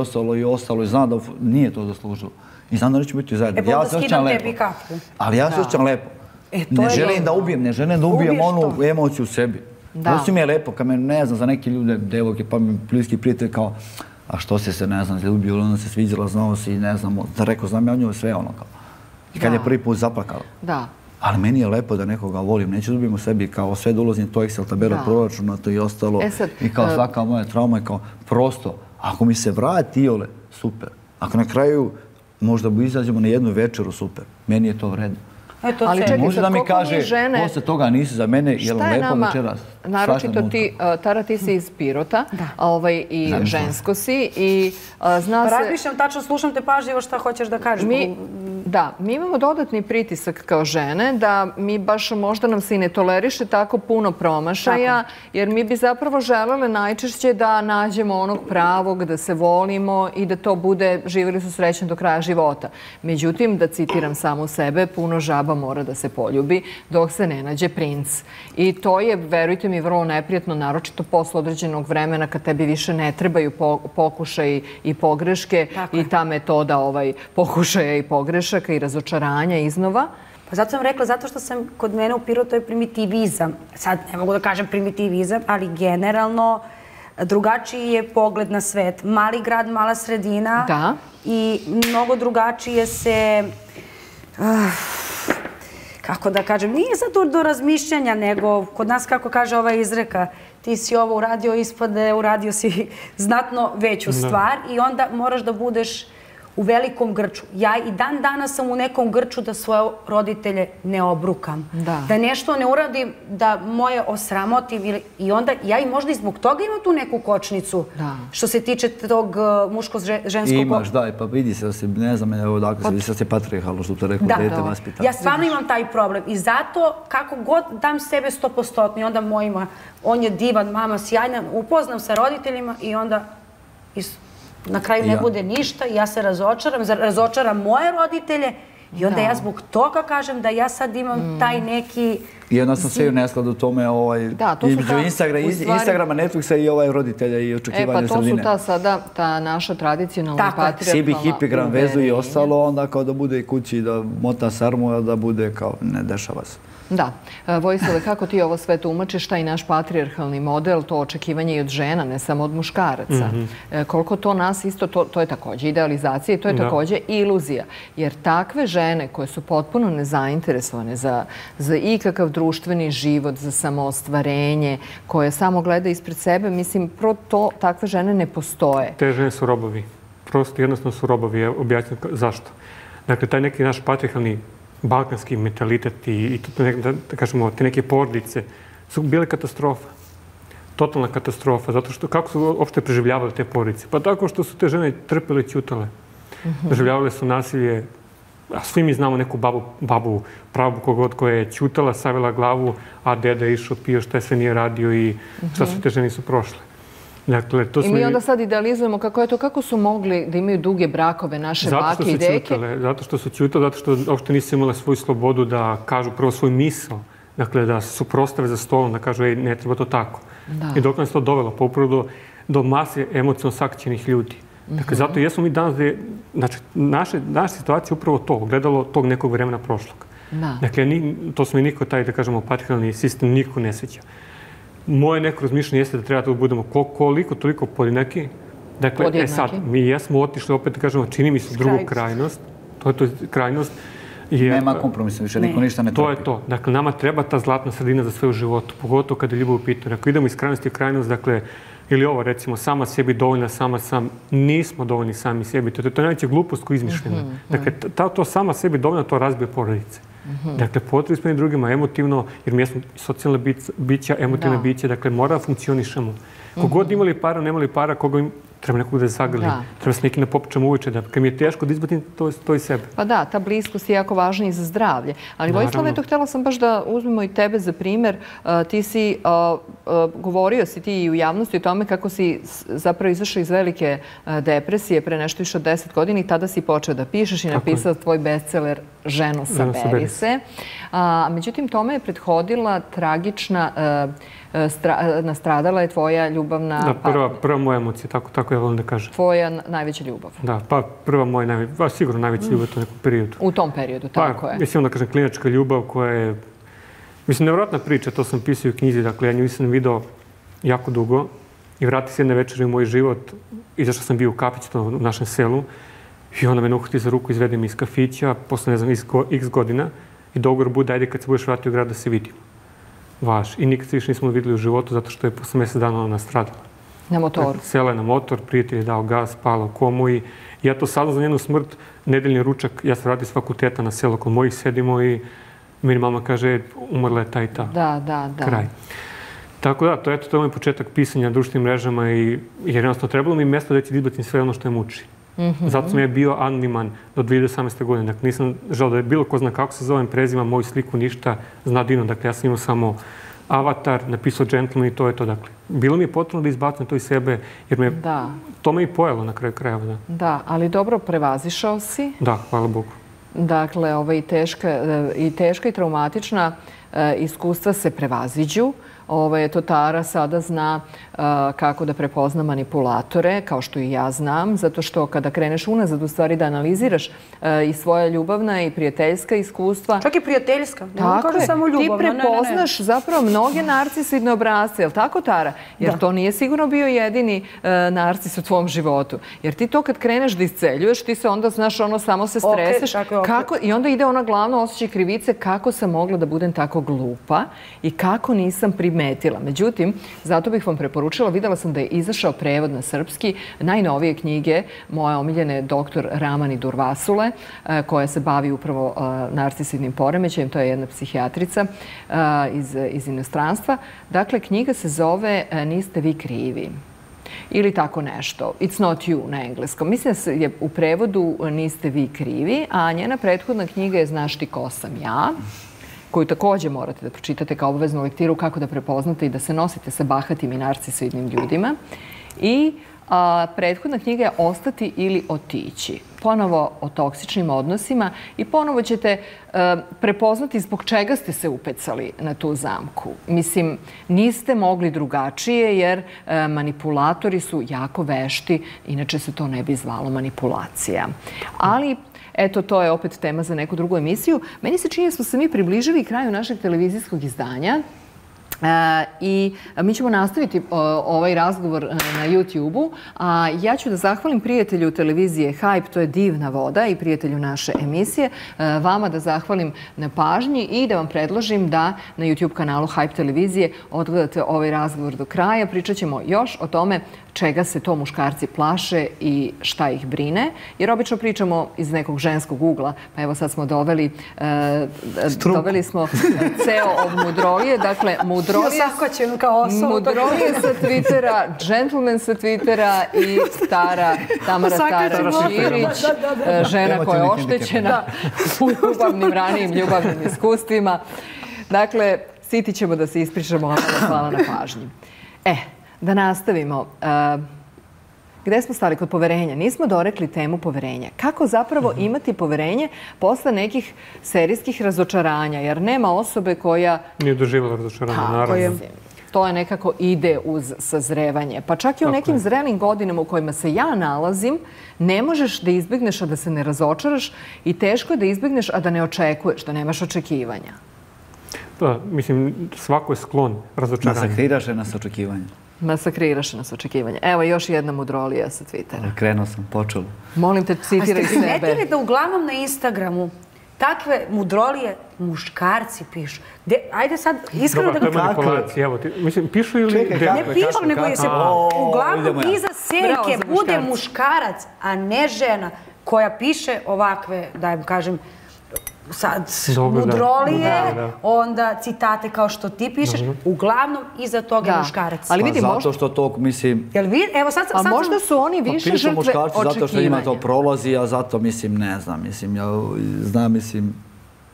ostalo i znam da nije to zaslužilo. I znam da neću biti zajedno. Ja se osjećam lepo. Ali ja se osjećam lepo. Ne želim da ubijem, ne želim da ubijem onu emociju u sebi. Prosto mi je lepo, kad me ne znam za neke ljude, devojke, pa mi bliski prijatelj kao a što si se, ne znam, ljubio, ona se sviđala, znao si, ne znam, da rekao, znam ja o njoj sve ono kao. I kad je prvi put zaplakala. Ali meni je lepo da nekoga volim, neću da ubijem u sebi kao sve da ulazim to Excel tabela proračuna, to i ostalo. I kao svaka moja trauma je kao prosto, ako mi se vrati iole, super. Ako na kraju možda izađemo na jednu večeru, super. Meni je to vredno. Ali čekaj, sad koliko mi žene... Posle toga nisi za mene, jel lepo večeras? Naročito ti, Tara, ti si iz Pirota i žensko si i zna se... Razmišljam, tačno slušam te pažljivo šta hoćeš da kažeš. Da, mi imamo dodatni pritisak kao žene da mi baš možda nam se i ne toleriše tako puno promašaja, jer mi bi zapravo želele najčešće da nađemo onog pravog, da se volimo i da to bude živjeli su srećni do kraja života. Međutim, da citiram samu sebe, puno žaba mora da se poljubi dok se ne nađe princ. I to je, verujte mi, vrlo neprijatno, naročito posle određenog vremena kad tebi više ne trebaju pokušaj i pogreške i ta metoda pokušaja i pogrešaka i razočaranja iznova. Pa zato sam rekla, zato što sam kod mene u Pirotu je primitivizam. Sad ne mogu da kažem primitivizam, ali generalno drugačiji je pogled na svet. Mali grad, mala sredina i mnogo drugačije se, kako da kažem, nije sad do razmišljanja, nego kod nas, kako kaže ova izreka, ti si ovo uradio, ispade, uradio si znatno veću stvar i onda moraš da budeš u velikom grču. Ja i dan danas sam u nekom grču da svoje roditelje ne obrukam. Da nešto ne uradim, da moje osramotim i onda ja i možda i zbog toga imam tu neku kočnicu što se tiče tog muško-ženskog... Imaš, da, pa vidi se da si, ne znam, odakle se vidi da si patrijarhalno, što te rekao, dete vaspitano. Ja stvarno imam taj problem i zato kako god dam sebe 100% i onda mojima, on je divan, mama sjajna, upoznam sa roditeljima i onda na kraju ne bude ništa i ja se razočaram moje roditelje i onda ja zbog toga kažem da ja sad imam taj neki... I onda sam sve u neskladu tome između Instagrama, Netflixa i roditelja i očekivanja sredine. Pa to su ta naša tradicionalna patrijarhalna... Sibi, hipigram, vezu i ostalo, onda kao da bude i kući, da mota sarmu, a da bude kao ne dešava se. Da. Vojislave, kako ti ovo sve tumačiš, taj naš patrijarhalni model, to očekivanje i od žena, ne samo od muškaraca? Koliko to nas isto, to je također idealizacija i to je također iluzija. Jer takve žene koje su potpuno nezainteresovane za ikakav društveni život, za samoostvarenje, koje samo gleda ispred sebe, mislim, takve žene ne postoje. Te žene su robovi. Prosto jednostavno su robovi. Objasnim zašto. Dakle, taj neki naš patrijarhalni balkanski mentalitet i da kažemo, te neke porodice su bile katastrofa. Totalna katastrofa. Zato što, kako su uopšte preživljavale te porodice? Pa tako što su te žene trpele i ćutale. Preživljavale su nasilje. A svi mi znamo neku babu, pravu kogod koja je ćutala, savila glavu, a deda je išao, pio šta sve nije radio i šta su te žene su prošle. I mi onda sad idealizujemo kako je to, kako su mogli da imaju duge brakove naše bake i deke. Zato što su ćutale, zato što uopšte nisu imale svoju slobodu da kažu prvo svoj misao, dakle da se suprostave za stolom, da kažu ne treba to tako. I dok nas to dovelo, pa upravo do mase emocionalno sakćenih ljudi. Dakle, zato jesmo mi danas, znači, naša situacija je upravo to, gledalo tog nekog vremena prošlog. Dakle, to smo i niko taj, da kažemo, patrijarhalni sistem niko ne sjeća. Moje neko razmišljanje jeste da treba da budemo koliko, toliko podjednaki. Dakle, sad, mi jesmo otišli, opet da kažemo, čini mi se drugu krajnost. To je krajnost. Nema kompromisa, više niko ništa ne trpi. To je to. Dakle, nama treba ta zlatna sredina za sve u životu, pogotovo kada je ljubav u pitanju. Ako idemo iz krajnosti u krajnost, dakle, ili ovo, recimo, sama sebi dovoljna, nismo dovoljni sami sebi. To je najveća glupost koja je izmišljena. Dakle, to sama sebi dovoljna, to razbije porodice. Dakle, potrebno smo i drugima emotivno, jer mi smo socijalne bića, emotivne biće, dakle, mora da funkcionišemo. Kogod imali para, nemali para, koga treba nekog da zagrli, treba se neki na popučam uveče, da kad mi je teško da izbatim to iz sebe. Pa da, ta bliskost je jako važna i za zdravlje. Ali Vojislave, to htjela sam baš da uzmemo i tebe za primjer. Ti si, govorio si ti i u javnosti o tome kako si zapravo izašao iz velike depresije pre nešto više od 10 godina i tada si počeo da pišeš i napisao tvoj bestseller Ženo saberi se. Međutim, tome je prethodila tragična, nastradala je tvoja ljubavna... Da, prva moja emocija, tako ja volim da kažem. Tvoja najveća ljubav. Da, pa prva moja, sigurno najveća ljubav u nekom periodu. U tom periodu, tako je. Mislim da kažem klinačka ljubav koja je, mislim, nevjerojatna priča, to sam pisao u knjizi, dakle, ja nju nisam vidio jako dugo i vrati se jedne večeri u moj život, izašao sam bio u kafić u našem selu i ona me uhvati za ruku, izvede mi iz kafića, posle, ne znam, x godina i dogovor bude, ajde kad se budeš vratio u grad da se vidimo. Vaš. I nikad se više nismo vidjeli u životu zato što je posle mjesec dana ona nastradala. Na motoru? Sela je na motor, prijatelj je dao gas, pala u komu i ja to sada za njenu smrt, nedeljni ručak, ja se vratim s fakulteta na selo kod mojih, sedimo i meni mama kaže, umrla je ta i ta. Da. Kraj. Tako da, to je moj početak pisanja na društvenim mrežama jer jednostavno trebalo mi mjesto da ću izbacim sve ono što je muči. Zato sam ja bio anoniman do 2018. godine. Dakle, nisam želeo da je bilo ko zna kako se zovem, prezivam moju sliku, ništa, zna Dino. Dakle, ja sam imao samo avatar, napisao gentleman i to je to. Dakle, bilo mi je potrebno da izbacim to iz sebe, jer to me i pojelo na kraju krajeva. Da, ali dobro prevazišao si. Da, hvala Bogu. Dakle, i teška i traumatična iskustva se prevaziđu. to Tara sada zna kako da prepozna manipulatore, kao što i ja znam, zato što kada kreneš unazad u stvari da analiziraš i svoja ljubavna i prijateljska iskustva. Čak i prijateljska, ne kaže samo ljubavna. Ti prepoznaš zapravo mnoge narcisoidne obrasce, je li tako, Tara? Jer to nije sigurno bio jedini narcis u tvom životu. Jer ti to kad kreneš da isceljuješ, ti se onda, znaš, samo se streseš. I onda ide ona glavno osjećaj krivice kako sam mogla da budem tako glupa i kako nisam primetila. Međutim, zato bih vam preporučila, videla sam da je izašao prevod na srpski najnovije knjige moje omiljene dr. Ramani Durvasule, koja se bavi upravo narcisoidnim poremećajem. To je jedna psihijatrica iz inostranstva. Dakle, knjiga se zove Niste vi krivi. Ili tako nešto. It's not you na engleskom. Mislim da je u prevodu Niste vi krivi, a njena prethodna knjiga je Znaš ti ko sam ja, koju također morate da pročitate kao obaveznu lektiru kako da prepoznate i da se nosite sa bahatim i narcisoidnim ljudima. I prethodna knjiga je Ostati ili otići. Ponovo o toksičnim odnosima i ponovo ćete prepoznati zbog čega ste se upecali na tu zamku. Mislim, niste mogli drugačije jer manipulatori su jako vešti, inače se to ne bi zvalo manipulacija. Ali eto, to je opet tema za neku drugu emisiju. Meni se čini da smo se mi približili kraju našeg televizijskog izdanja. I mi ćemo nastaviti ovaj razgovor na YouTube-u. Ja ću da zahvalim prijatelju televizije Hype, to je Divna voda, i prijatelju naše emisije, vama da zahvalim na pažnji i da vam predložim da na YouTube kanalu Hype televizije odgledate ovaj razgovor do kraja. Pričat ćemo još o tome čega se to muškarci plaše i šta ih brine, jer obično pričamo iz nekog ženskog ugla. Pa evo sad smo doveli smo ceo od mudrolije, dakle mudrolije sa Twittera, gentleman sa Twittera i Tamara Stara-Širić, žena koja je oštećena u ranijim ljubavnim iskustvima. Dakle, siti ćemo da se ispričamo, hvala na pažnji. Da nastavimo. Gde smo stali? Kod poverenja. Nismo dorekli temu poverenja. Kako zapravo imati poverenje posle nekih serijskih razočaranja? Jer nema osobe koja... Nije doživjela razočaranje, naravno. To je nekako ide uz sazrevanje. Pa čak i u nekim zrelim godinama u kojima se ja nalazim, ne možeš da izbjegneš, a da se ne razočaraš i teško je da izbjegneš, a da ne očekuješ, da nemaš očekivanja. Da, mislim, svako je sklon razočaranju. Masakriraše nas očekivanja. Masakriraše nas očekivanja. Evo još jedna mudrolija sa Twittera. Krenuo sam, počelo. Molim te, citiraj sebe. A ste primetili da uglavnom na Instagramu takve mudrolije muškarci pišu? Ajde sad, iskreno da ga... Dobro, to je manipulacija. Evo, mislim, pišu ili... Ne pišu, nego je se uglavnom iza senke bude muškarac, a ne žena koja piše ovakve, da im kažem, sad mudrolije, onda citate kao što ti pišeš, uglavnom iza toga muškarac. Zato što to, mislim... A možda su oni više žrtve očekivanja. Zato što njima to prolazi, a zato, mislim, ne znam. Znam,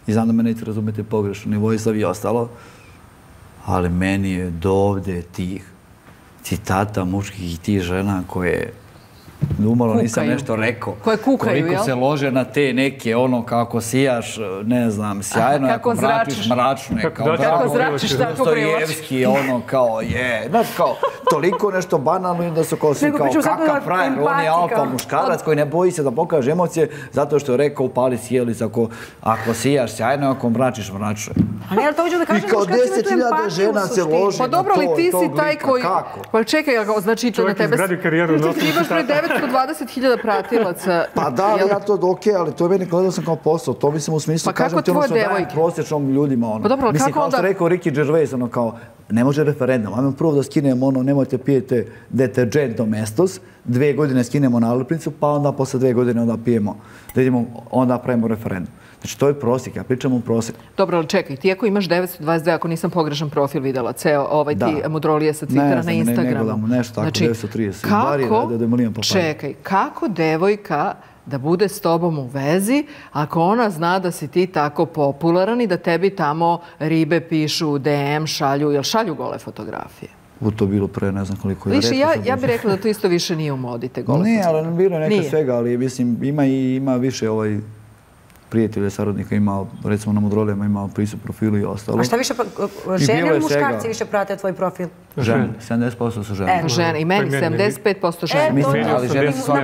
i znam da me nećete razumjeti pogrešno, ni Vojislav i ostalo, ali meni je do ovde tih citata muških i tih žena koje... Umalo nisam nešto rekao. Koje kukaju, jel? Koliko se lože na te neke, ono, kako sijaš, ne znam, sjajno, kako mračiš mračno. Kako zračiš, tako Dostojevski, ono, kao, znaš, kao, toliko nešto banalno i da su kao svi, kao, kakav frajer, on je alfa muškarac koji ne boji se da pokaže emocije, zato što je rekao, upali sjelic, ako sijaš sjajno, ako mračiš mračno. A ne, ali to uđe da kažem muškarci imaju tu empatiju u suštini. Pa dobro, ali ti si taj koji... Pa čekaj, znači to na tebe... Imaš pre 920.000 pratilaca. Pa da, ali ja to okej, ali to je meni gledao sam kao posao. To mislim u smislu, kažem ti ono što dajem prosječnom ljudima. Mislim, kao što rekao Ricky Gervais, ono kao, ne može referendum. Ajmo prvo da skinemo ono, nemojte pijete deterđent domestos, 2 godine skinemo nalepnicu, pa onda posle 2 godine onda pijemo, da idemo, onda pravimo referendum. Znači, to je prosjek, ja pričam u prosjeku. Dobro, ali čekaj, ti ako imaš 922, ako nisam pogrešan profil videla, ceo ti mudrolije sa Twittera na Instagramu. Ne gledam, nešto tako, 930. Čekaj, kako devojka da bude s tobom u vezi ako ona zna da si ti tako popularan i da tebi tamo ribe pišu u DM, šalju gole fotografije? To bilo pre ne znam koliko je. Više, ja bih rekla da to isto više nije u modi, te gole fotografije. Ne, ali bilo je neka svega, ali mislim, ima više prijatelja, saradnika imao, recimo na Modrolijama imao pristup profilu i ostalo. A šta više, žene ili muškarci više prate tvoj profil? Žene, 70% su žene. Žene, i meni 75% žene. Mislim, ali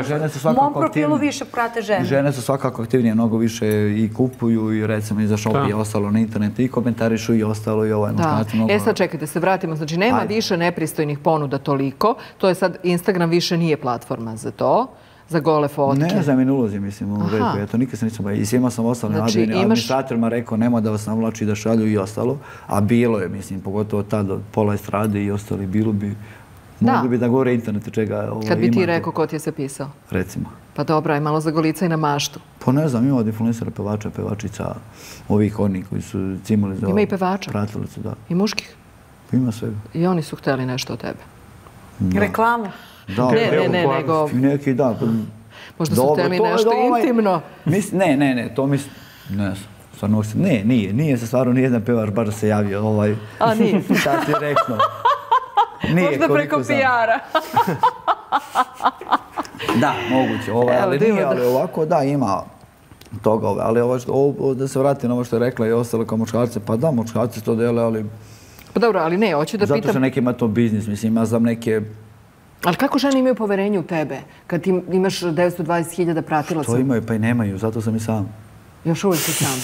žene su svakako mom profilu više prate žene. Žene su svakako aktivnije, mnogo više i kupuju i recimo i za shop i ostalo na internetu i komentarišu i ostalo i muškarci mnogo... Sad čekajte, se vratimo. Znači, nema više nepristojnih ponuda toliko. To je sad, Instagram više nije platforma za to. Za gole fotke. Ne znam, i ne ulazim, mislim, u redu. Ja to nikad se nisam bavio. I svima sam ostalo administratorima rekao, nema da vas navlači da šalju i ostalo. A bilo je, mislim, pogotovo tad pola estrade i ostali, bilo bi... Mogli bi da govore internetu čega ima. Kad bi ti rekao ko ti je se pisao? Recimo. Pa dobro, aj malo zagolica i na maštu. Pa ne znam, ima od influencera, pevača, pevačica, ovih oni koji su cimali za... Ima i pevača? Pratilicu, da. I muških? Ima svega. I oni su hteli nešto od tebe? Reklamu? Ne, nego... Neki, da. Možda su hteli nešto intimno. Ne, to mislim... Ne znam. Stvarno, nije se stvarno nijedan pevač baš da se javio. A nije? Sad direktno. Možda preko PR-a. Da, moguće. Ali nije, ali ovako da, ima toga. Ali da se vratim na ovo što je rekla i ostalo kao muškarce, pa da, muškarci to dele, ali... Pa dobro, ali ne, hoću da pitam... Zato što neki ima to biznis, mislim, ja znam neke... Ali kako žene imaju poverenje u tebe kad ti imaš 920.000 pratilaca? To imaju, pa i nemaju, zato sam i sam. Još uvijek si sam.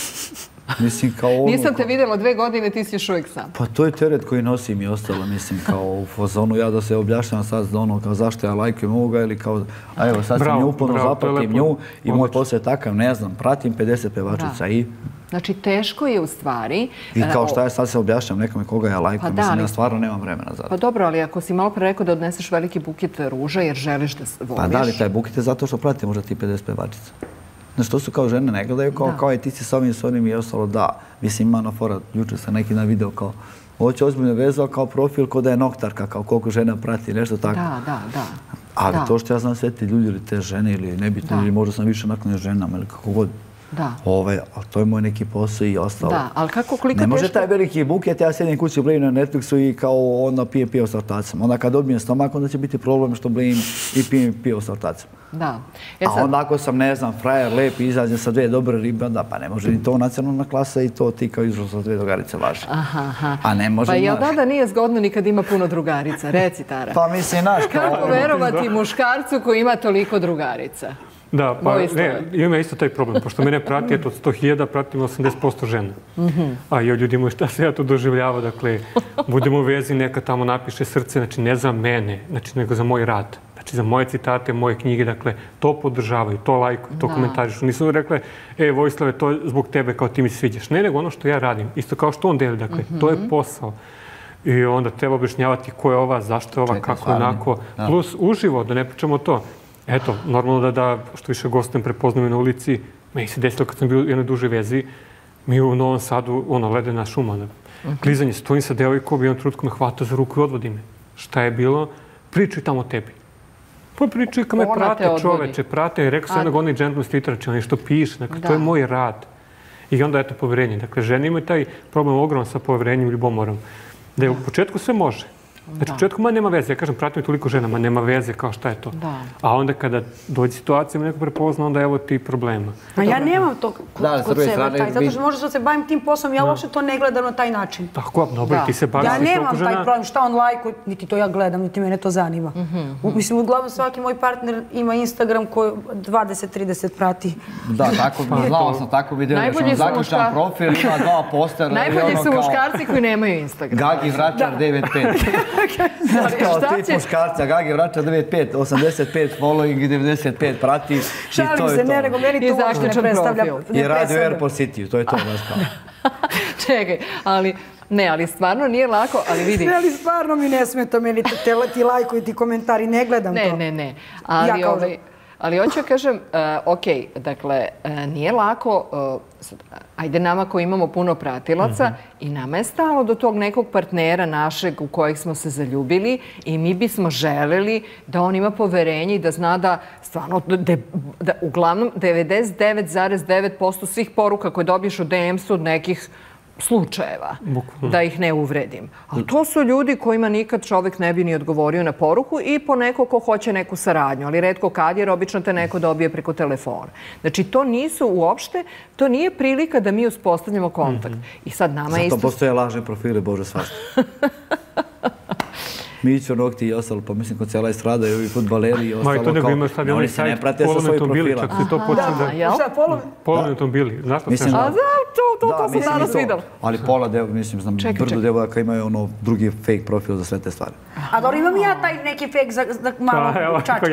Mislim, kao ono... Nisam te vidjela 2 godine, ti si još uvijek sam. Pa to je teret koji nosim i ostalo, mislim, kao u fazonu, ja da se objašnjam sad za ono, kao zašto ja lajkujem ovoga ili kao, a evo, sad sam nju uporno zapratim nju i moj posao je takav, ne znam, pratim 50 pevačica i... Znači, teško je u stvari... I kao šta ja sad se objašnjam nekome koga ja lajkujem, mislim, ja stvarno nemam vremena za to. Pa dobro, ali ako si malo pre rekao da odneseš veliki buket ruža jer želiš da voliš... Pa da, ali taj buket je zato što pratim možda ti 50 pevačica. Znači, to su kao žene ne gledaju, kao i ti si s onim i ostalo, da. Mislim, ima na fora, jučer sam neki na video kao, ovo će ozbiljno vezao kao profil, kao da je noktarka, kao koliko žena prati, nešto tako. Da. Ali to što ja znam sve ti ljudi ili te žene ili nebitno, ili možda sam više naklonjen ženama ili kako god. Da. Ali to je moj neki posao i ostalo. Da, ali koliko teško... Ne može taj veliki buket, ja sjedim kući, blejim na Netflixu i kao onda pijem s ortacima. Onda kad dobijem stomak, onda će biti problem što blejim i pijem s ortacima. Da. A onda ako sam, ne znam, frajer, lep, izađem sa 2 dobre ribe, onda pa ne može ni to nacionalna klasa i to ti kao izšao sa 2 drugarice važi. A ne može, pa jel da nije zgodno ni kad ima puno drugarica? Reci, Tara. Pa mislim, znaš kao... Kako verovati muškarcu koji ima toliko drugarica? Da, pa ne, imam ja isto taj problem, pošto mene prati, eto, od 100.000 pratim 80% žena. A ja ljudi moji, šta se ja to doživljava, dakle, budemo u vezi, neka tamo napiše srce, znači ne za mene, znači nego za moj rad. Znači za moje citate, moje knjige, dakle, to podržavaju, to lajkuju, to komentarišu. Nisu rekle, Vojislave, to je zbog tebe, kao ti mi sviđaš. Ne, nego ono što ja radim, isto kao što on deli, dakle, to je posao. I onda treba objašnjavati ko je ova, zašto je ova, kako je onako. Plus uživo, da ne pričamo to. Eto, normalno da što više gostujem prepoznam na ulici, meni se desilo kad sam bio u jednoj dužoj vezi, mi u Novom Sadu, ledena šuma, klizanje, stojim sa devojkom i on trutko me hvata za ruku i odvodi me. Šta je bilo? Pričaj tamo o tebi. Pa pričaj kad me prate čoveče, prate, rekao sam jednog onih gentleman streetera, će nešto piše, dakle, to je moj rad. I onda eto poverenje. Dakle, žene imaju taj problem ogroman sa poverenjem i ljubomorom. Da je u početku sve može. Znači, u početku nema veze. Ja kažem, pratim toliko žena, nema veze kao šta je to. A onda kada dođe situacija, neko prepozna, onda evo ti problema. A ja nemam to kod sebe, zato što možda se bavim tim poslom, ja uopšte to ne gledam na taj način. Tako, dobro, ti se baviš. Ja nemam taj problem, šta on lajkuje, niti to ja gledam, niti mene to zanima. Mislim, uglavnom svaki moj partner ima Instagram koji 20-30 prati. Da, tako, znao sam tako video, da sam zaključan profil, ima 2 postera. Najbolji su muškarci koji nemaju Instagram. Gagi Vračar 95. Kao tip muškarca, Gagi Vračar 95, 85 following i 95 prati i to je to. Šalim se, ne, nego meni to uopšte ne predstavlja. I radio Airport City, to je to. Čekaj, ali stvarno nije lako, ali vidi. Ne, ali stvarno mi ne smeta, meni ti lajkovi, ti komentari, ne gledam to. Ne, ali hoću kažem, ok, dakle, nije lako, ajde nama koji imamo puno pratilaca i nama je stalo do tog nekog partnera našeg u kojeg smo se zaljubili i mi bismo želeli da on ima poverenje i da zna da stvarno, da uglavnom 99,9% svih poruka koje dobiješ u DM su od nekih slučajeva, da ih ne uvredim. Ali to su ljudi kojima nikad čovjek ne bi ni odgovorio na poruku i po neko ko hoće neku saradnju, ali retko kad, jer obično te neko dobije preko telefona. Znači, to nisu uopšte, to nije prilika da mi uspostavljamo kontakt. I sad nama je isto... Zato postoje lažne profile, Bože, svašta. Mićo, Nokti i ostalo, pa mislim kod cijela estrada i ovi futbaleri i ostalo. Ma i to nego imaš sad oni se ne prate sa svojih profila. Čak si to počeo da... Polovni automobili, znaš što se... A to sam danas vidjela. Ali pola devojaka, mislim, znam, brdo devojaka imaju ono drugi fake profil za sve te stvari. A dobro, imam ja taj neki fake za malo čačkam.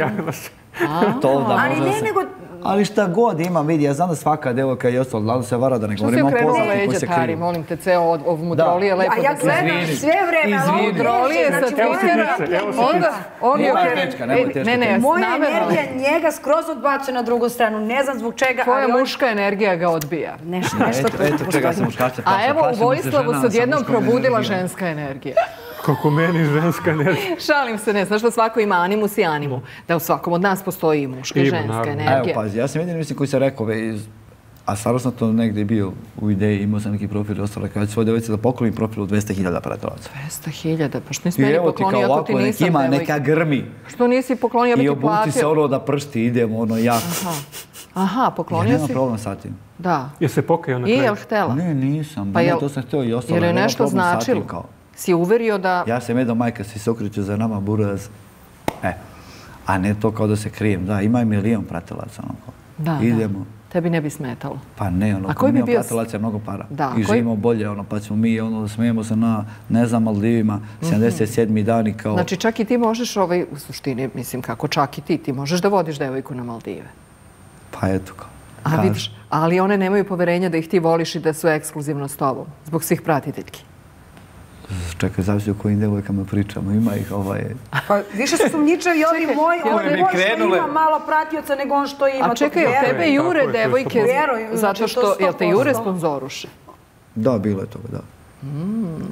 Ali ne, nego... Ali šta god imam, vidi, ja znam da svaka devojka i ostalo, glavno se vara da ne govorimo o poznatku koji se kriju. Tari, molim te, ceo od mudrolije lepo da se... A ja gledam sve vreme, ali mudrolije sa Twittera, onda on je... Moja energija njega skroz odbacuje na drugu stranu, ne znam zbog čega, ali... Tvoja muška energija ga odbija. Nešto Eto čega se muškarce plaša. A evo, u Vojislavu se odjednom probudila ženska energija. Kako meni ženska energija. Šalim se, ne, znaš da svako ima animus i animu. Da u svakom od nas postoji i muška i ženska energija. Evo, pazi, ja sam jedin, mislim, koji se rekao, a stvarno sam to negdje bio u ideji, imao sam neki profil i ostalo, kada ću svoje devojce da poklonim profil u 200.000 pratilaca. 200.000, pa što nisi meni poklonio ako ti nisam ima devojka? neka grmi. Što nisi poklonio, ja bi ti platio. I obuci se ono da pršti, idemo ono jako. Aha, poklonio si? Ja nema problem sa tim. Da. Je se pokajao na kraju? I je li htela? Ne, nisam. To sam htio i ostalo. Jer je nešto značilo? Si uverio da... Ja sam jedno majka, svi se okreću za nama, buraz. A ne to kao da se krijem. Da, ima i 1 milion pratilaca. Da, idemo. Tebi ne bi smetalo. Pa ne, ono, ko milion pratilaca je mnogo para. I živimo bolje, ono, pa ćemo mi, ono, smijemo se na, ne znam, Maldivima, 77. dani kao... Znači, čak i ti možeš, u suštini, mislim, kako čak i ti možeš da vodiš devojku na Maldive. Pa eto kao. A vidiš, ali one nemaju poverenja da ih ti voliš i da su ekskluzivno s tobom, zbog svih pratiteljki. Čekaj, zavisi o kojim devojkama pričamo, ima ih Pa više su sumnjičevi ovi moji, on što ima malo pratioca nego on što ima. A čekaj, od tebe jure devojke, zato što, jel te jure sponzoruše? Da, bilo je toga, da.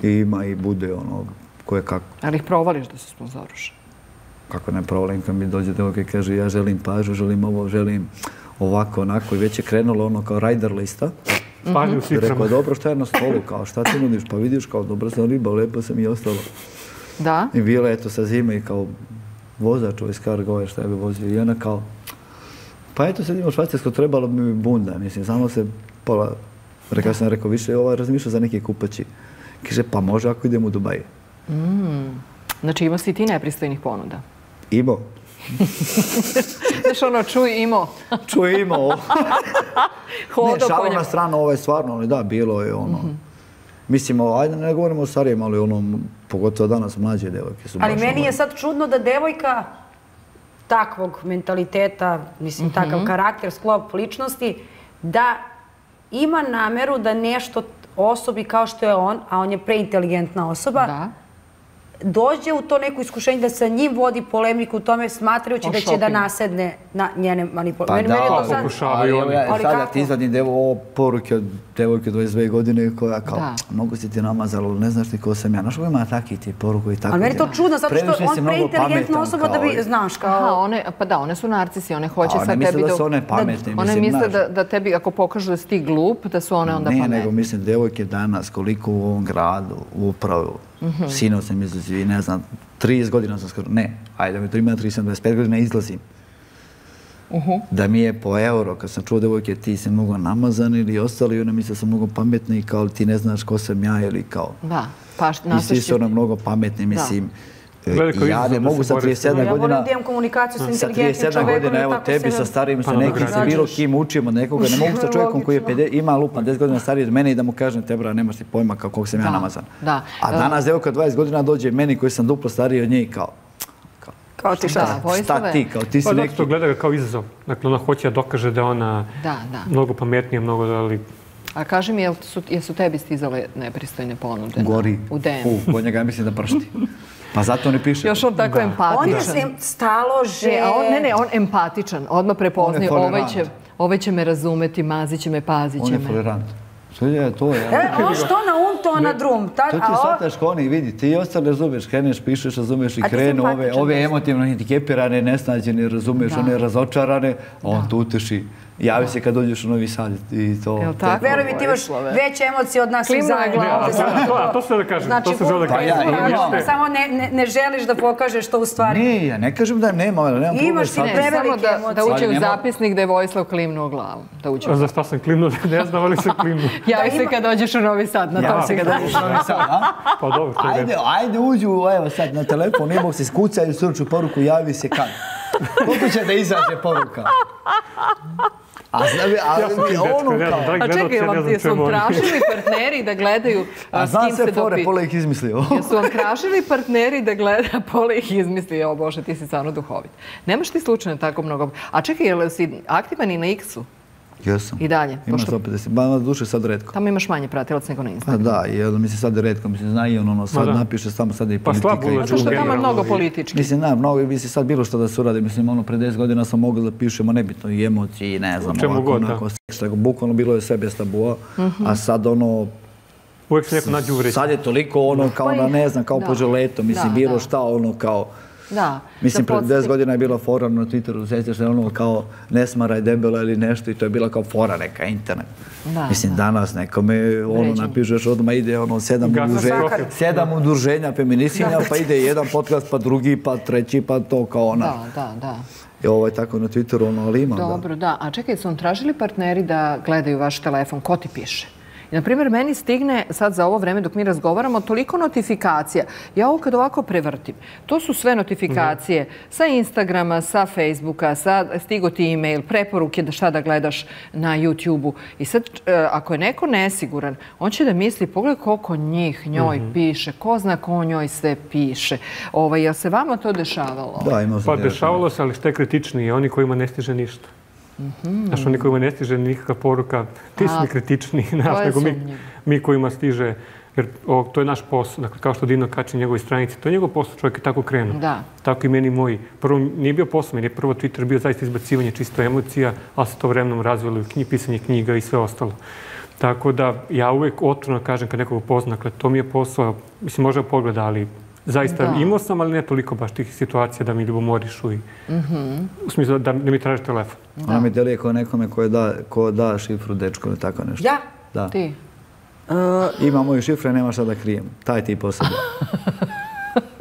I ima i bude ono, koje kako. Ali ih provališ da su sponzoruše? Kako ne provalim, kad mi dođe devojka i kaže ja želim pažu, želim ovo, želim ovako, onako i već je krenulo ono kao rider lista. Rekao, dobro, šta je na stolu, kao šta ti nudiš, pa vidiš kao dobra sam riba, lepo sam i ostalo. Da? I bila eto sa zime i kao vozač ovaj Skargove šta je bi vozio i ona kao, pa eto sad ima Švajcarsko, trebalo bi mi bunda, mislim, samo se pola, rekao sam rekao, više razmišljao za neke kupaći. Kaže, pa može ako idem u Dubaji. Znači imao si ti nepristojnih ponuda? Imao. Znaš ono, čuj imao. Čuj imao. Ne, šalo na stranu, ovo je stvarno, ali da, bilo je ono. Mislim, ajde ne govorimo o starijem, ali ono, pogotovo danas mlađe devojke su baš... Ali meni je sad čudno da devojka takvog mentaliteta, mislim, takav karakter, sklop ličnosti, da ima nameru da nešto osobi kao što je on, a on je preinteligentna osoba, dođe u to neko iskušenje da sa njim vodi polemiku u tome smatrajući da će da nasedne na njene manipulacije. Pa da, pokušavaju oni. Sada ti izvadim ovo poruke od devojke 22 godine koja kao, mnogo si ti namazalo, ne znaš ti ko sam ja. Znaš ko ima takvi ti poruku i tako. Ali meni je to čudno, zato što on preinteligentna osoba da bi, znaš, kao... Pa da, one su narcisi, one hoće sad tebi... One misle da su one pametne. One misle da tebi, ako pokažu da si ti glup, da su one onda pametne. Ne, nego mislim, devojke danas, koliko u ovom gradu, upravo, sino sam izlazio i ne znam, 30 godina sam skoro, ne, ajde mi to ima 25 godina izlazim. Da mi je po euro, kad sam čuo devojke, ti si mnogo namazan ili ostali, ona misle da sam mnogo pametni, kao ti ne znaš ko sam ja ili kao. Da, pa i svi su ona mnogo pametni, mislim. Ja ne mogu sa 37 godina... Ja volim da imam komunikaciju sa inteligentnim čovekom. Sa 37 godina, evo tebi, sa starijim, sa nekim, sa bilo kim učimo nekoga. Ne mogu sa čovjekom koji ima lupan 10 godina stariji od mene i da mu kažem, tebra, nemaš ti pojma kako sam ja namazan. A danas, evo, kad 20 godina dođe meni koji sam duplo stariji od nje i kao... Kao ti šta? Šta ti, kao ti si neki... Pa zato gleda ga kao izazov. Dakle, ona hoće da dokaže da je ona mnogo pametnija, mnogo da... A kaži mi, jesu tebi stizale nepristojne ponude? Gori. U DM? Kod njega mislim da pršti. Pa zato ne piše. Još on tako empatičan. On je stalože. Ne, on empatičan. Odmah prepoznaje, ovaj će me razumeti, mazit će me, pazit će me. On je tolerant. To je. On što na to na drum. To ti shvataš ko oni, vidi, ti ostale razumeš, kreneš, pišeš, razumeš i krenu ove emotivno hendikepirane, nesnađene, razumeš, one razočarane, a on tu uteši. Javi se kad dođeš u Novi Sad i to... Jel' tako? Veruj mi, ti imaš veće emocije od nas Klimnu je glavom. To se da kažem, to se žele da kažem. Samo ne želiš da pokažeš to u stvari. Ne, ja ne kažem da nemam problem. Imaš ti prevelike emocije. Da uđe u zapisnik da je Vojislav klimnuo glavom. Za šta sam klimnuo, ne znam, ali sam klimnuo. Javi se kad dođeš u Novi Sad, na to se kad dođeš u Novi Sad. Pa dobro, to je. Ajde uđu, evo sad na telefon, inbox se skucaju, sruču poruku, javi se kad. Koliko će da izađe poruka? A čekaj, jesu vam tražili partneri da gledaju s kim se dopi? Pola ih izmislio. Jesu vam tražili partneri da gleda, Pola ih izmislio? O Bože, ti si stvarno duhovit. Nemaš ti slučajno tako mnogo... A čekaj, jel si aktivan i na X-u? Jesam. I dalje? Ima 150. Ba, na duše sad redko. Tamo imaš manje pratilac nego na Instagramu. Pa da, i mislim sad je redko. Mislim, zna i ono, sad napiše samo sad i politika. Zato što je tamo mnogo politički. Mislim, mnogo bi se sad bilo što da se uradi. Mislim, ono, pre 10 godina sam mogao da pišemo nebitno i emocije i ne znam, ovako, bukvalno bilo je sve bez tabua, a sad ono... Uvijek se neko nađe uvreći. Sad je toliko ono, kao na ne znam, kao po želetu, mislim, bilo šta ono, kao... Da. Mislim, pred 10 godina je bila fora na Twitteru, sjećaš se ono kao ne smaraj debela ili nešto i to je bila kao fora neka, internet. Mislim, danas nekome ono napišeš odmah ide ono 7 udruženja feministkinja, pa ide jedan podcast, pa drugi, pa treći, pa to kao ona. Da. I ovo je tako na Twitteru, ono, ali ima. Dobro, da. A čekaj, su vam tražili partneri da gledaju vaš telefon? Ko ti piše? Naprimjer, meni stigne sad za ovo vreme dok mi razgovaramo toliko notifikacija. Ja ovo kad ovako prevrtim, to su sve notifikacije sa Instagrama, sa Facebooka, stigo ti e-mail, preporuke da šta da gledaš na YouTube-u. I sad, ako je neko nesiguran, on će da misli, pogledaj koliko njih njoj piše, ko zna ko njoj sve piše. Jel se vama to dešavalo? Da, imao sam. Pa dešavalo se, ali što je kritičniji, oni kojima ne stiže ništa. Znaš, oni kojima ne stiže nikakva poruka, ti su mi kritičniji, nego mi kojima stiže, jer to je naš posao. Dakle, kao što Dino kači njegovoj stranici, to je njegov posao, čovjek je tako krenuo. Tako i meni moji. Prvo, nije bio posao, meni je prvo Twitter bio zaista izbacivanje čisto emocija, ali se to vremenom razvilo i pisanje knjiga i sve ostalo. Tako da, ja uvijek otvoreno kažem kad nekog upoznam, dakle, to mi je posao, mislim, možda pogleda, ali zaista imao sam, ali ne toliko baš tih situacija da mi ljubomorišu i u smislu da mi traži telefon. Ona mi deluje kao nekome ko da šifru dečko ili tako nešto. Ja? Da. Ti? Ima moju šifru i nema šta da krijem. Taj tip osoba.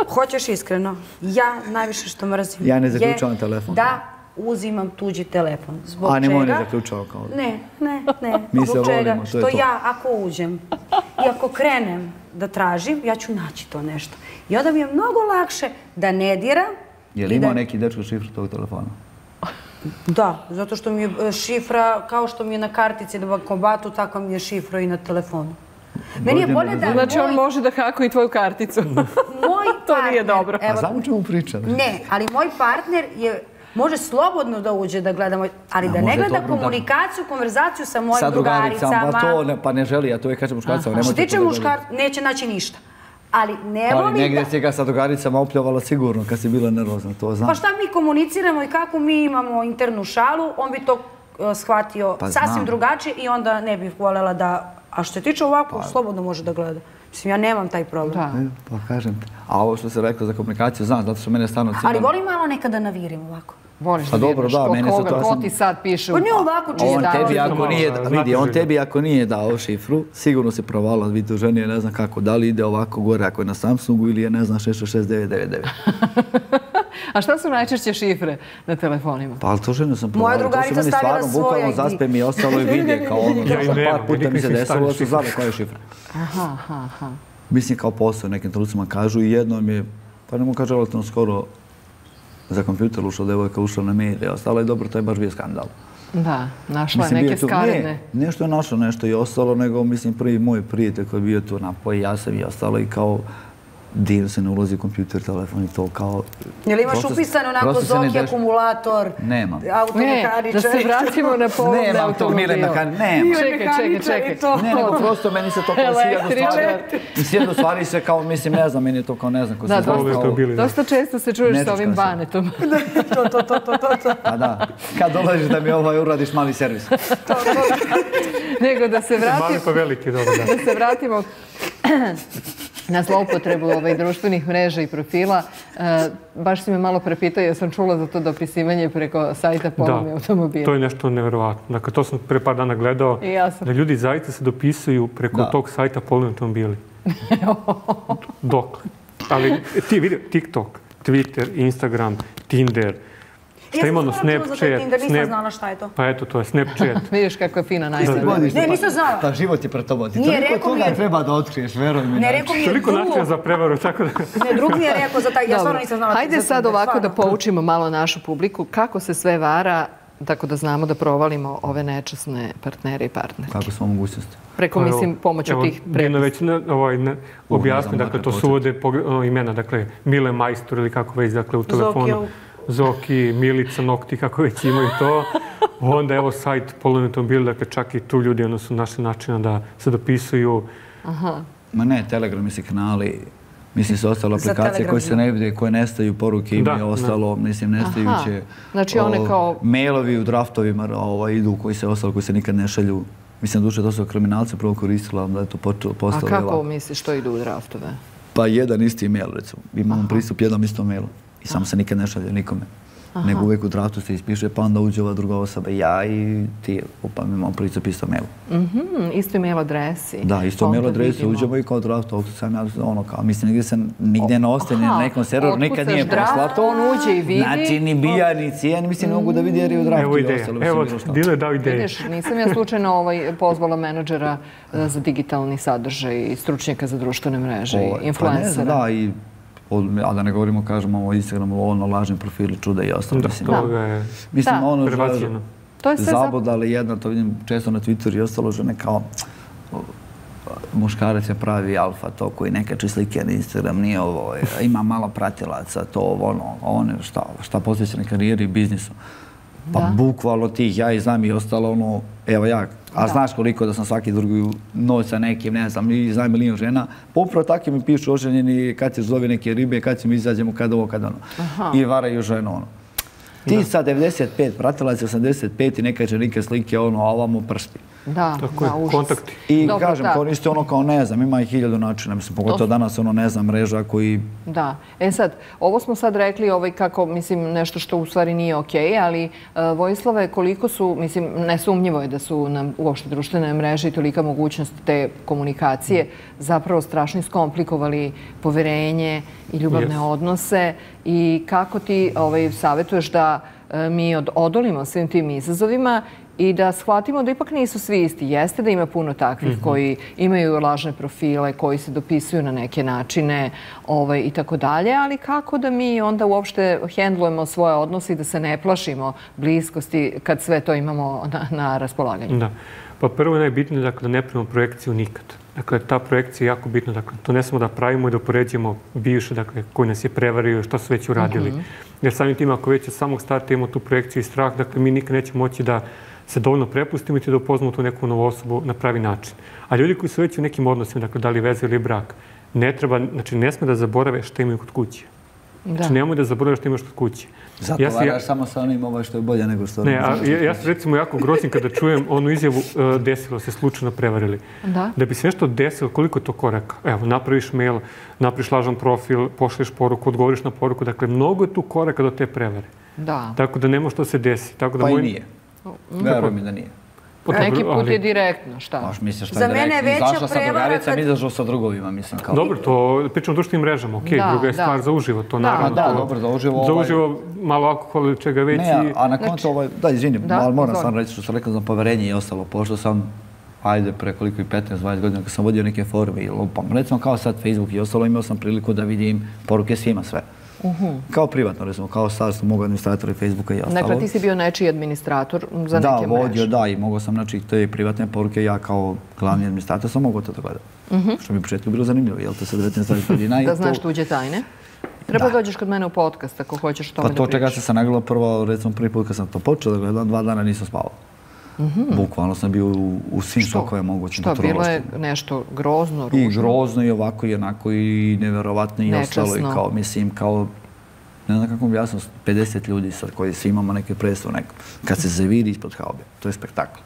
Hoćeš iskreno? Ja najviše što mrzim. Ja ne zaključavam telefon. Da uzimam tuđi telefon. Zbog čega? A nemoj ne zaključao kao da. Ne. Mi se Zbog čega? volimo, to je to. Što ja ako uđem i ako krenem da tražim, ja ću naći to nešto. I onda mi je mnogo lakše da ne diram. Je li imao neki dečko šifru tog telefona? Da, zato što mi je šifra, kao što mi je na kartici na bankomatu, tako mi je šifra i na telefonu. Meni je bolje da... Znači on može da hakuje tvoju karticu. To nije dobro. A znam o čemu pričam. Ne, ali moj partner može slobodno da uđe da gleda ali da ne gleda komunikaciju, konverzaciju sa mojim drugaricama. Pa ne želi, ja to uvijek kažem muškarcama. Što tiče muškarca, neće naći ništa. Ali ne volim da... Ali negdje si ga sa drugaricama opljavala sigurno kad si bila nervozna, to znam. Pa šta mi komuniciramo i kako mi imamo internu šalu, on bi to shvatio sasvim drugačije i onda ne bih voljela da... A što se tiče ovako, slobodno može da gleda. Mislim, ja nemam taj problem. Pa kažem ti. A ovo što se rekao za komunikaciju, znam, zato što mene stvarno cijenim. Ali volim malo nekada navirim ovako. Voliš da viriš ko ti sad piše u... Pa nije ovako čisto. On tebi ako nije dao šifru, sigurno se provala, vidi u ženi, ne znam kako, da li ide ovako gore ako je na Samsungu ili je, ne znam, 6669999. A šta su najčešće šifre na telefonima? Pa ali to ženu sam provala. Moja drugarica stavila svoje. Bukvalno zaspe mi je ostalo i vidje kao ono. Par puta mi se desilo da su znali koja je šifra. Aha. Mislim kao posao, nekim trenucima kažu i jedno mi je, pa ne mogu kaži relativno skoro za kompjuter ušla devojka, ušla na mail i ostalo je dobro, to je baš bio skandal. Da, našla je neke skaredne. Nešto je našlo, nešto je ostalo, nego mislim prvi moj prijatelj koji je bio tu napoj, ja sam i ostalo i kao divno se ne ulazi u kompjuter, telefon i to kao... Jel imaš upisano onako Zoki akumulator? Nemam. Automehaničar? Da se vratimo na polovne automobile. Nemam. Čekaj. Ne, nego prosto meni se to kao svijedno stvari se kao, mislim, ne znam, meni je to kao ne znam ko se zove. Dosta često se čuješ sa ovim banetom. To. Pa da, kad dolaziš da mi uradiš mali servis. Nego da se vratimo... Mali pa veliki, dobro da. Da se vratimo na zloupotrebu društvenih mreža i profila. Baš si me malo prepitao jer sam čula za to dopisivanje preko sajta Polovni automobili. To je nešto nevjerovatno. Dakle, to sam pre par dana gledao da ljudi zaista se dopisuju preko tog sajta Polovni automobili. Dokle? Ali ti vidi TikTok, Twitter, Instagram, Tinder, šta ima ono Snapchat. Nisam znala šta je to. Pa eto, to je Snapchat. Vidiš kako je fina najbolja. Ne, nisam znala. Ta život je pred tobom. Ti toliko toga treba da otkriješ, veruj mi. Ne, rekao mi je toliko načina za prevaru, tako da... Ne, drug mi je rekao za taj, ja stvarno nisam znala. Hajde sad ovako da poučimo malo našu publiku kako se sve vara, tako da znamo da provalimo ove nečasne partnere i partnerke. Kako smo mogućnosti? Preko, mislim, pomoću tih Dino već objasni, dakle, to su uvode imena, dakle, Mile Majstor ili kako već, dakle, u telefonu. Zoki, Milica, Nokti, kako već imaju to. Onda evo sajt Polovni automobil, dakle, čak i tu ljudi su našli načina da se dopisuju. Ma ne, Telegram, mislim, kanali, mislim, su ostale aplikacije koje se ne vide, koje nestaju, poruke im je ostalo, mislim, nestajuće. Znači one kao... Mailovi u draftovima idu koji se ostalo, koji se nikad ne šalju. Mislim, duše, to su kriminalci prvo koristila, da je to postalo. A kako misliš što idu u draftove? Pa jedan isti mail, recimo. Imamo pristup jednom istom mailu. I samo se nikad ne šalje nikome. Nego uvijek u draftu se ispiše, pa onda uđe ova druga osoba, ja i ti, pa mi imamo pristup isto mailu. Isto mail adresi. Da, isto mail adresi, uđemo i kao draftu, ovdje sam ja, ono kao, mislim, nigdje ne ostaje, na nekom serveru, nikad nije poslato. On uđe i vidi. Znači, ni bija, ni cijeni, mislim, ne mogu da vidi jer je u draftu i ostalo. Evo, Dino je dao ideje. Vidiš, nisam ja slučajno pozvala menadžera za digitalni sadržaj i stručnjaka za društvene mreže i influencera. Da, a da ne govorimo, kažemo, o Instagramu, ono, lažni profili, čuda i ostalo. Mislim, ono, zabodali jedna, to vidim često na Twitteru i ostalo, žene kao muškarac je pravi alfa, to koji ne kače slike na Instagram, nije ovo, ima malo pratilaca, to ono, šta posvećene karijeri i biznisu. Pa bukvalno tih, ja i znam i ostalo, ono, evo ja, a znaš koliko da sam svaki drugi noć sa nekim, ne znam, i znam milion žena, pa upravo tako mi pišu oženjeni kad se zove neke ribe, kad se mi izađemo, kad ovo, kad ono. I varaju ženu, ono. Ti sa 95 pratilaca, 85 i ne kaže neke slike, ono, a ovamo prsti. Da, užas. Kontakti. I kažem, koriste ono kao ne znam, ima i 1000 načina, mislim, pogotovo danas ono ne znam, mreža koji... Da, sad, ovo smo sad rekli kako, mislim, nešto što u stvari nije okej, ali Vojislave, koliko su, mislim, nesumnjivo je da su nam uopšte društvene mreže i tolika mogućnost te komunikacije zapravo strašno iskomplikovali poverenje i ljubavne odnose i kako ti savjetuješ da mi odolimo svim tim izazovima i da shvatimo da ipak nisu svi isti. Jeste da ima puno takvih koji imaju lažne profile, koji se dopisuju na neke načine i tako dalje, ali kako da mi onda uopšte hendlujemo svoje odnose i da se ne plašimo bliskosti kad sve to imamo na raspolaganju? Da. Pa prvo je najbitnije da ne pravimo projekciju nikad. Dakle, ta projekcija je jako bitna. Dakle, to ne samo da pravimo i da upoređujemo bivše, dakle, koji nas je prevario, što su već uradili. Jer samim tim, ako već od samog starta imamo tu projekciju i strah, dakle, mi nikad nećemo moći da se dovoljno prepustimo i da upoznamo tu neku novu osobu na pravi način. A ljudi koji su već u nekim odnosima, dakle, da li veze ili brak, ne sme da zaborave što imaju kod kuće. Znači, nemoj da zaborave što imaš kod kuće. Zato varaš samo sa onim što je bolje nego što... Ne, ja sam recimo jako grozim kada čujem onu izjavu desilo se, slučajno prevarili. Da bi se nešto desilo, koliko je to koraka? Evo, napraviš mail, napraviš lažan profil, pošliš poruku, odgovoriš na poruku. Dakle, mnogo je tu koraka do te prevare. Tako da ne može to se desi. Pa i nije. Veruj mi da nije. Neki put je direktno, šta? Za mene je veća prevara kad... Izašao sa drugovima, mislim. Dobro, to pričamo o društvenim mrežama, okej, druga je stvar za uživo, to naravno. Da, dobro, za uživo. Za uživo malo alkohola ili čega već. Ne, a na koncu, da, izvinim, ali moram sam reći što sam rekao za poverenje i ostalo, pošto sam, pre koliko i 15-20 godina, kad sam vodio neke forume i lupam, recimo kao sad Facebook i ostalo, imao sam priliku da vidim poruke svima sve. Kao privatno, recimo, kao sad sam mogao administratori Facebooka i ostalo. Dakle, ti si bio nečiji administrator za neke mreže. Da, vodio, da, i mogao sam, znači, te privatne poruke, ja kao glavni administrator sam mogao to da gledam. Što mi u početku bilo zanimljivo, jel te sa 19 godina i to... Da znaš tuđe tajne? Treba dođeš kod mene u podcast ako hoćeš o tome da pričaš. Pa to čega sam nagledao prvo, recimo, prvi put kad sam to počeo da gledam, 2 dana nisam spavao. Bukvalno sam bio u svim šokove mogućim. Što, bilo je nešto grozno, ružno? I grozno i ovako i onako i neverovatno i ostalo i kao, mislim, kao, ne znam kako mi jasno, 50 ljudi sad koji svi imamo neke predstavu, kad se zaviri ispod haube, to je spektakl.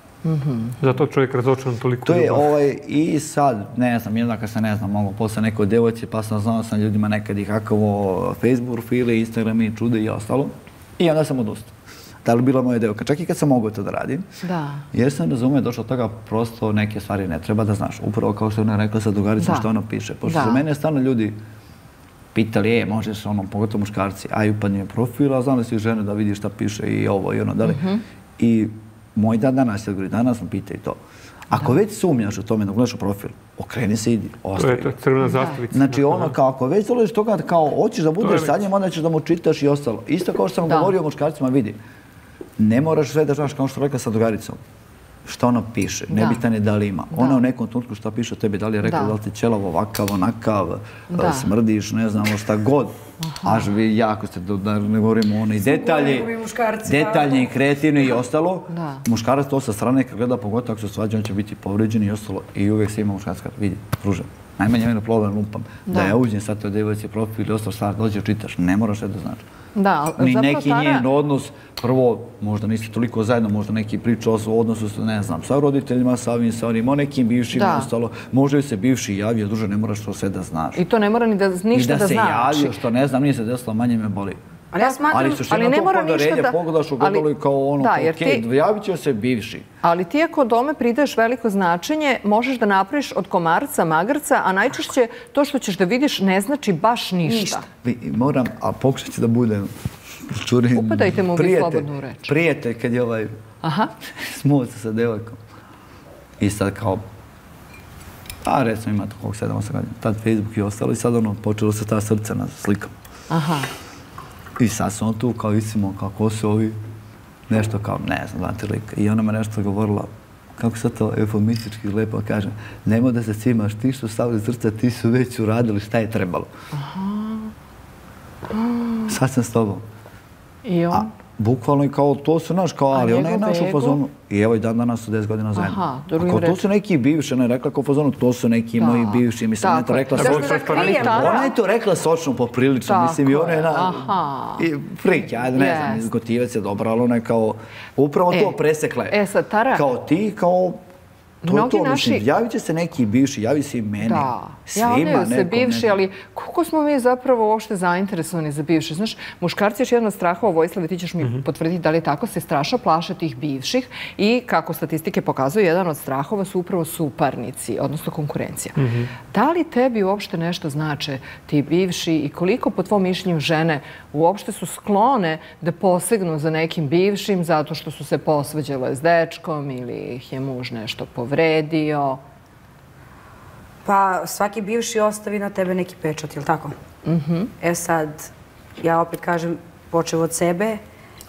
Zato čovjek razočaran toliko To je ljubav. i sad, ne znam, jednako kad se ne znam, mogu posle nekoj devojci, pa sam znao sam ljudima nekad i hakovo Facebook profile, Instagram i čude i ostalo. I onda sam odustao. Da li bila moja devojka? Čak i kad sam mogao to da radim. Da. Jer sam razumio došao od toga, prosto neke stvari ne treba da znaš. Upravo kao što je ona rekla sa drugaricom što ona piše. Pošto za mene stvarno ljudi pitali, možeš pogotovo muškarci, upadni je profil, a znam da si žene da vidi šta piše i ovo i ono, da li. I moj danas je odgovori, danas me pita i to. Ako već sumnjaš u tome da gledaš u profil, okreni se i idi, ostavi. To je crvena zastavica. Znači ono kao ako već dolaziš toga kao hoćeš da budeš sa njim, onda ćeš da mu čitaš i ostalo. Isto kao što sam govorio o muškarcima, vidi, ne moraš sve da znaš kao što rekla sa drugaricom. Šta ona piše, nebitan je da li ima. Ona u nekom trenutku šta piše o tebi, da li je rekla da li ti ćelav ovakav, onakav, smrdiš, ne znamo šta god. Až vi jako ste, da ne govorimo oni detalji, detaljni, kreativni i ostalo. Muškarac to sa strane kad gleda, pogotovo ako se svađa, on će biti povređen i ostalo. I uvijek se ima muškarac kad vidi, druže. Najmanje mene problem lupam. Da ja uđem sad toj devojci profil i ostalo stvar, dođe čitaš, ne moraš sve da znaš. Ni neki njen odnos, prvo, možda niste toliko zajedno, možda neki priča o odnosu, ne znam, sa roditeljima, sa ovim, o nekim bivšim i ostalo. Može se bivši javio, druže, ne moraš to sve da znaš. I to ne mora ni da ništa da znači. I da se javio, što ne znam, nije se desilo, manje me boli. Ali suština tog poverenja, pogledaš u gledalo i kao ono, okej, javit će se bivši. Ali ti ako dome pridaješ veliko značenje, možeš da napraviš od komarca magarca, a najčešće to što ćeš da vidiš ne znači baš ništa. Moram, a pokušat ću da budem čurim. Upadajte mu vi slobodnu reč. Prijatelj kad je smuo se sa devojkom. I sad kao, recimo ima to 7-8 godina, tad Facebook i ostalo i sad počelo se ta srca na slikama. I sad sam tu kao visimo, kako su ovi, nešto kao, ne znam, znate lika. I ona me nešto govorila, kako sad to eufemistički lepo kažem, nemoj da se cimaš, ti što stavili srca, ti su već uradili šta je trebalo. Sad sam s tobom. I on? Bukvalno i kao to su naš, kao, ali ona je naš u fazonu. I evo i dan danas su 10 godina zajedno. Ako to su neki bivši, ona je rekla kao u fazonu, to su neki moji bivši, mislim, ona je to rekla sočno. Ona je to rekla sočno poprilično, mislim, i ona je frik, ajde, ne znam, izgotivac je dobra, ali ona je kao, upravo to presekla je. Kao ti, kao, to je to, mislim, javit će se neki bivši, javi se i meni. Javljaju se bivši, ali koliko smo mi zapravo uopšte zainteresovani za bivši? Znaš, muškarci još jedan od strahova, Vojislave, ti ćeš mi potvrditi da li je tako, se strašno plaše tih bivših i kako statistike pokazuju, jedan od strahova su upravo suparnici, odnosno konkurencija. Da li tebi uopšte nešto znače ti bivši i koliko po tvom mišljenju žene uopšte su sklone da posegnu za nekim bivšim zato što su se posvađale s dečkom ili ih je muž nešto povredio? Pa svaki bivši ostavi na tebe neki pečat, je li tako? Sad, ja opet kažem, počeo od sebe,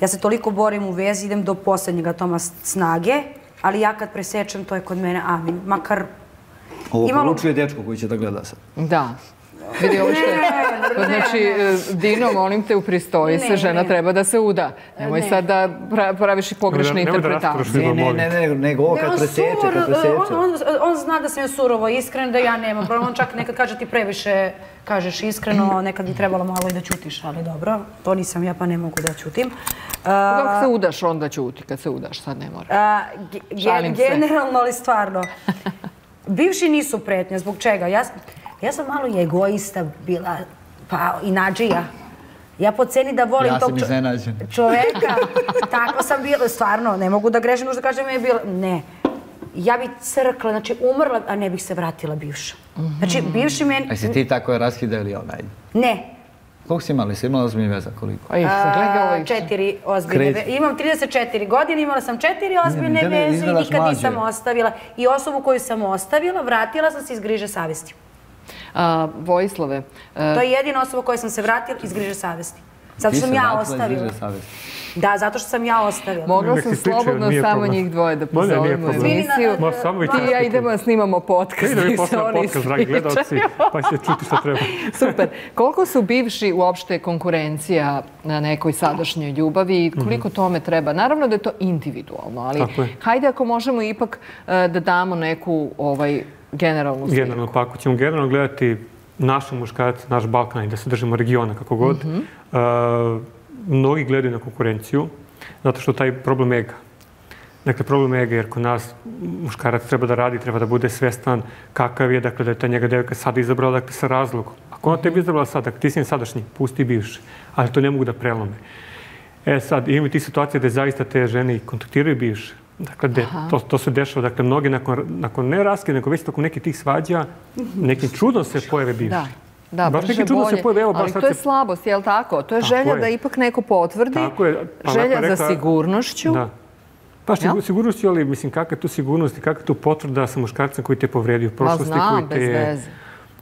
ja se toliko borim u vezi, idem do posljednjeg atoma snage, ali ja kad presečem, to je kod mene amin. Makar... Ovo poručuje dečko koji će da gleda sad. Da. Vidi ovo što je... Znači, Dino, molim te, upristoji se, žena treba da se uda. Nemoj sad da praviš i pogrešne interpretacije. Ne, nego ovo kad preseče, On zna da sam ja surovo iskren, da ja nemam problem. On čak nekad kaže ti previše kažeš iskreno, nekad bi trebalo malo i da ćutiš, ali dobro, to nisam ja pa ne mogu da ćutim. Kako se udaš, onda ćuti, kad se udaš, sad ne mora. Generalno, ali stvarno. Bivši nisu pretnja, zbog čega? Ja sam malo i egoista bila, pa i nadžija. Ja po ceni da volim tog čoveka. Tako sam bila, stvarno, ne mogu da grešim, možda kažem je bila. Ne. Ja bi crkla, znači umrla, a ne bih se vratila bivša. Znači, bivši meni... A si ti tako je raskida ili onaj? Ne. Koliko si imala? Si imala ozbiljne veze? Koliko? 4 ozbiljne veze. Imam 34 godine, imala sam 4 ozbiljne veze i nikad nisam ostavila. I osobu koju sam ostavila, vratila sam se iz griže savjesti. Vojislave... To je jedina osoba koju sam se vratila iz griže savjesti. Zato što sam ja ostavila. Da, zato što sam ja ostavila. Mogla sam slobodno samo njih dvoje da pozovemo u emisiju. Ti i ja idemo da snimamo podcast. Idemo i posljedno podcast, dragi gledalci, pa će čuti što treba. Super. Koliko su bivši uopšte konkurencija na nekoj sadašnjoj ljubavi i koliko tome treba? Naravno da je to individualno, ali hajde ako možemo ipak da damo neku generalnu sliku. Generalno, pa ako ćemo generalno gledati naše muškarce, naš Balkan i da se držimo regiona kako god, mnogi gledaju na konkurenciju zato što taj problem ega. Dakle, problem ega, jer kod nas muškarac treba da radi, treba da bude svestan kakav je, dakle, da je ta njega devojka sad izabrala, dakle, sa razlogom. Ako ona tebi izabrala sad, dakle, ti si sadašnji, pusti bivši, ali to ne mogu da prelome. Sad, imamo ti situacije da zaista te žene i kontaktiraju bivše. Dakle, to se dešava, dakle, mnogi nakon ne raskida, nego već tokom nekih tih svađa, nekim čudom se pojave bivši. Da, brže bolje. Ali to je slabost, je li tako? To je želja da ipak neko potvrdi, želja za sigurnošću. Pa sigurnošću, ali mislim, kakva je tu sigurnost i kakva je tu potvrda sa muškarcem koji te povredio u prošlosti? Znam, bez veze.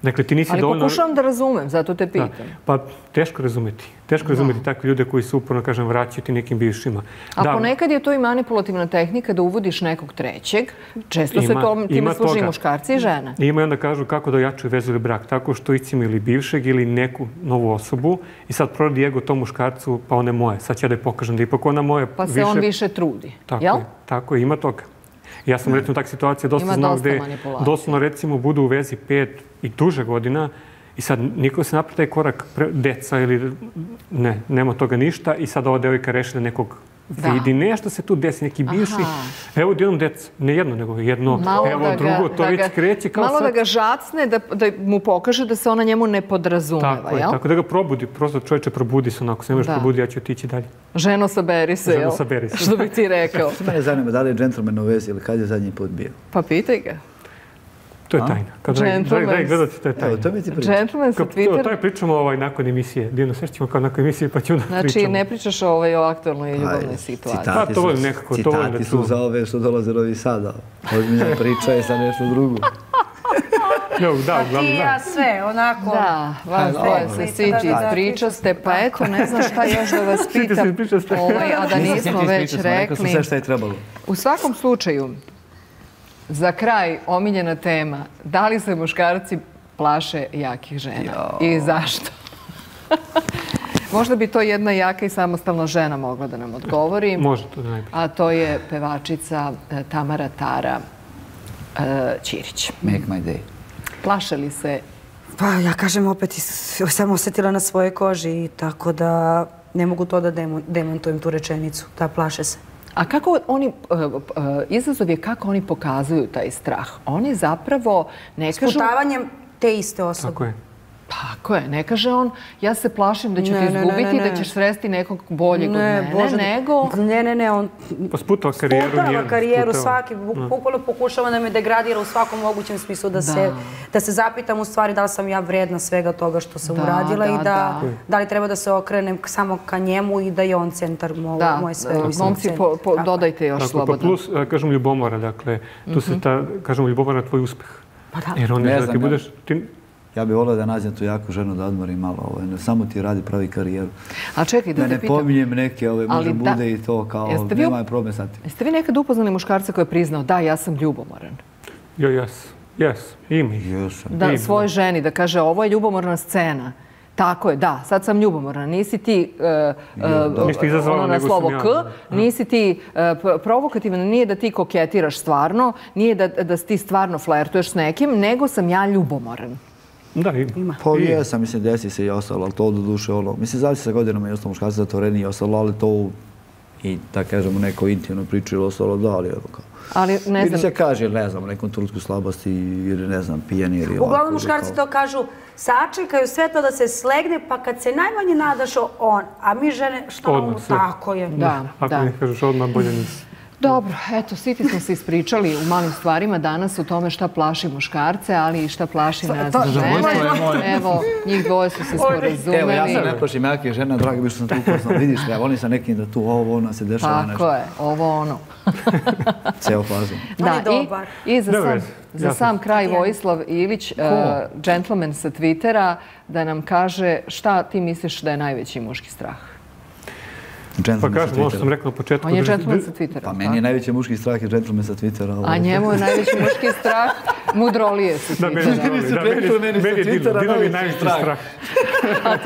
Dakle, ti nisi dovoljno... Ali pokušavam da razumem, zato te pitam. Pa teško razumeti. Teško razumeti takve ljude koji se uporno, kažem, vraćaju ti nekim bivšima. A ponekad je to i manipulativna tehnika da uvodiš nekog trećeg. Često se time služi muškarci i žene. Ima i onda kažu kako da ojačuju vezu ili brak. Tako što iscimo ili bivšeg ili neku novu osobu i sad proradi ego tom muškarcu, pa ona je moje. Sad ću ja da je pokažem da ipak ona moje više... Pa se on više trudi, jel? Tako je, ima toga. Ja sam recimo takve situacije dosta znao gde doslovno recimo budu u vezi 5 i duže godina i sad niko se napravi taj korak deca ili ne, nema toga ništa i sad ova devojka reši da nekog vidi nešto se tu desi, neki bivši. Evo jednom deca, ne jedno, nego jedno, evo drugo, to već kreće kao sad. Malo da ga žacne, da mu pokaže da se ona njemu ne podrazumeva, jel? Tako da ga probudi, prosto čovječe probudi se onako, se ne možeš probudi, ja ću otići dalje. Ženo, saberi se, jel? Što bi ti rekao? Što mene zanima, da li je džentlmen u vezi ili kad je zadnji put bio? Pa pitaj ga. To je tajna. Dragi gledalci, to je tajna. Džentlmen sa Twittera. To je pričamo nakon emisije. Divno, sve ćemo kao nakon emisije pa ću onda pričamo. Znači, ne pričaš o aktualnoj ljubavnoj situaciji. Citati su za ove što dolaze Novi Sada. Ozbiljna priča je sa nešto drugo. Da, ti ja sve, onako... Da, vas dvoje se sviđi pričaste, pa eto, ne znam šta još da vas pitam, a da nismo već rekli. Rekao sam sve šta je trebalo. U svakom slučaju, za kraj, omiljena tema, da li se muškarci plaše jakih žena i zašto? Možda bi to jedna jaka i samostalna žena mogla da nam odgovori. Može to da najbolje. A to je pevačica Tamara Tara Ćirić. Make my day. Plaše li se? Pa ja kažem opet, sam osjetila na svojoj koži, tako da ne mogu to da demontujem tu rečenicu, da plaše se. A kako oni, izazov je kako oni pokazuju taj strah? Oni zapravo ne kažu... Sputavanjem te iste osobe. Tako je. Tako je. Ne kaže on, ja se plašim da ću te izgubiti, da ćeš sresti nekog boljeg od mene, nego... Ne, on... Pa sputava karijeru. Sputava karijeru, svaki, bukvalno pokušava da me degradira u svakom mogućem smislu, da se zapitam u stvari da li sam ja vredna svega toga što sam uradila i da li treba da se okrenem samo ka njemu i da je on centar moje sve. Momci, dodajte još slobodno. Plus, kažem, ljubomora, dakle, tu se ta, kažem, ljubomora tvoj uspeh. Jer on ne zna, ti budeš... Ja bih volio da nađem tu jaku ženu da odmorim malo. Samo ti radi pravi karijeru. A čekaj, da te pitam. Da ne pominjem neke, možda bude i to kao, nema je problem sa tim. Jeste vi nekad upoznali muškarca koji je priznao, da, ja sam ljubomoran? Jes, ima ih. Da, svojoj ženi, da kaže, ovo je ljubomorna scena. Tako je, da, sad sam ljubomorna. Nisi ti na slovo K, nisi ti provokativan, nije da ti koketiraš stvarno, nije da ti stvarno flertuješ s nekim, nego sam ja ljubomoran. Da, ima. Pa jesam, mislim, desi se i ostalo, ali to do duše mislim, zavisi sa godinama i ostalo muškarci zatvoreni i ostalo, ali to i, da kažemo, neko intimno priču ili ostalo, da, ali evo kao. Ali ne znam... Ili se kaže, ne znam, nekom trenutku slabosti ili, ne znam, pijani ili ovako. Uglavnom muškarci to kažu, sačekaju sve to da se slegne, pa kad se najmanje nadaš on, a mi žene, šta ono, tako je. Ako ne kažeš odmah, bolje nisi. Dobro, eto, svi smo se ispričali u malim stvarima danas o tome šta plaši muškarce, ali i šta plaši nas žene. Evo, njih dvoje su se sporazumeli. Evo, ja se ne plašim jakih žena, drago mi što sam tu upoznao. Vidiš, ja volim sa nekim da tu ovo, ono se dešava nešto. Tako je, ovo ono. Ceo fazom. Da, i za sam kraj Vojislav Ilić, džentlmen sa Twittera, da nam kaže šta ti misliš da je najveći muški strah? Pa kažem, ovo što sam rekao na početku. On je džentlmen sa Twittera. Pa meni je najveći muški strah je džentlmen sa Twittera. A njemu je najveći muški strah mudrolije sa Twittera. Meni je Dino je najveći strah. A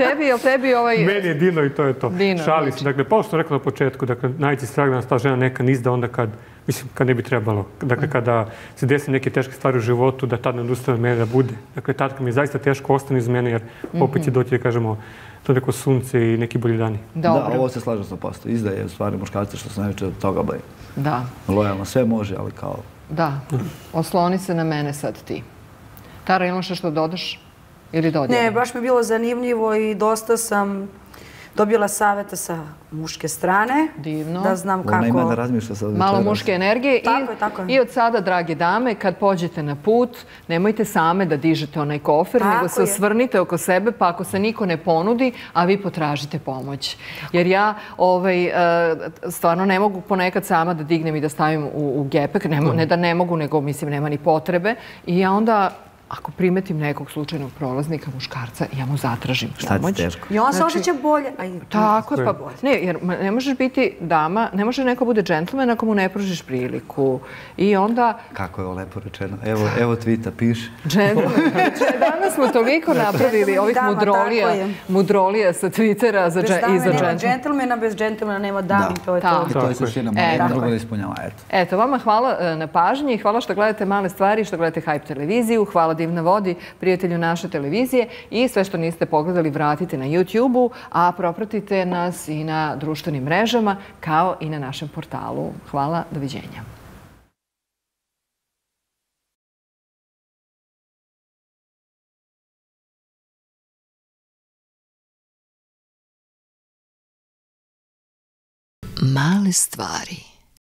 tebi ovaj... Meni je Dino i to je to. Šali se. Dakle, pa što sam rekao na početku, dakle, najveći strah da nas ta žena neka nizda onda kad Mislim, kad ne bi trebalo. Dakle, kada se desi neke teške stvari u životu, da tad ne odustane od mene da bude. Dakle, tad kad mi je zaista teško, ostane iz mene, jer opet će doći, da kažemo, to neko sunce i neki bolji dani. Da, ovo se slaže 100%. Izdaje u stvari muškarci što se najveće od toga boji. Da. Lojalno, sve može, ali kao... Da, osloni se na mene sad ti. Tara, imaš što dodaš ili dodjeli? Ne, baš mi je bilo zanimljivo i dosta sam dobila savjeta sa muške strane. Divno. Da znam kako... Ona ima da razmišlja sad. Malo muške energije. Tako je. I od sada, drage dame, kad pođete na put, nemojte same da dižete onaj kofer, nego se osvrnite oko sebe, pa ako se niko ne ponudi, a vi potražite pomoć. Jer ja stvarno ne mogu ponekad sama da dignem i da stavim u gepek. Ne da ne mogu, nego mislim nema ni potrebe. I ja onda... Ako primetim nekog slučajnog prolaznika, muškarca, ja mu zatražim pomoć. Šta ti teško? I on se osjeća bolje. Tako je, pa ne, jer ne možeš biti dama, ne može neko bude džentlmen ako mu ne pružiš priliku. I onda... Kako je ovo lepo rečeno. Evo tvita, piše. Džentlmen. Danas smo toliko napravili ovih mudrolija sa Twittera za džentlmena. Bez džentlmena nema dami, to je to. I to je suština, nema drugo da ispunjava. Eto, vama hvala na pažnji, hvala što gledate Male stvari, što gledate Hype televiziju, hvala Divna vodi, prijatelju naše televizije i sve što niste pogledali vratite na YouTube-u, a propratite nas i na društvenim mrežama kao i na našem portalu. Hvala, doviđenja. Male stvari.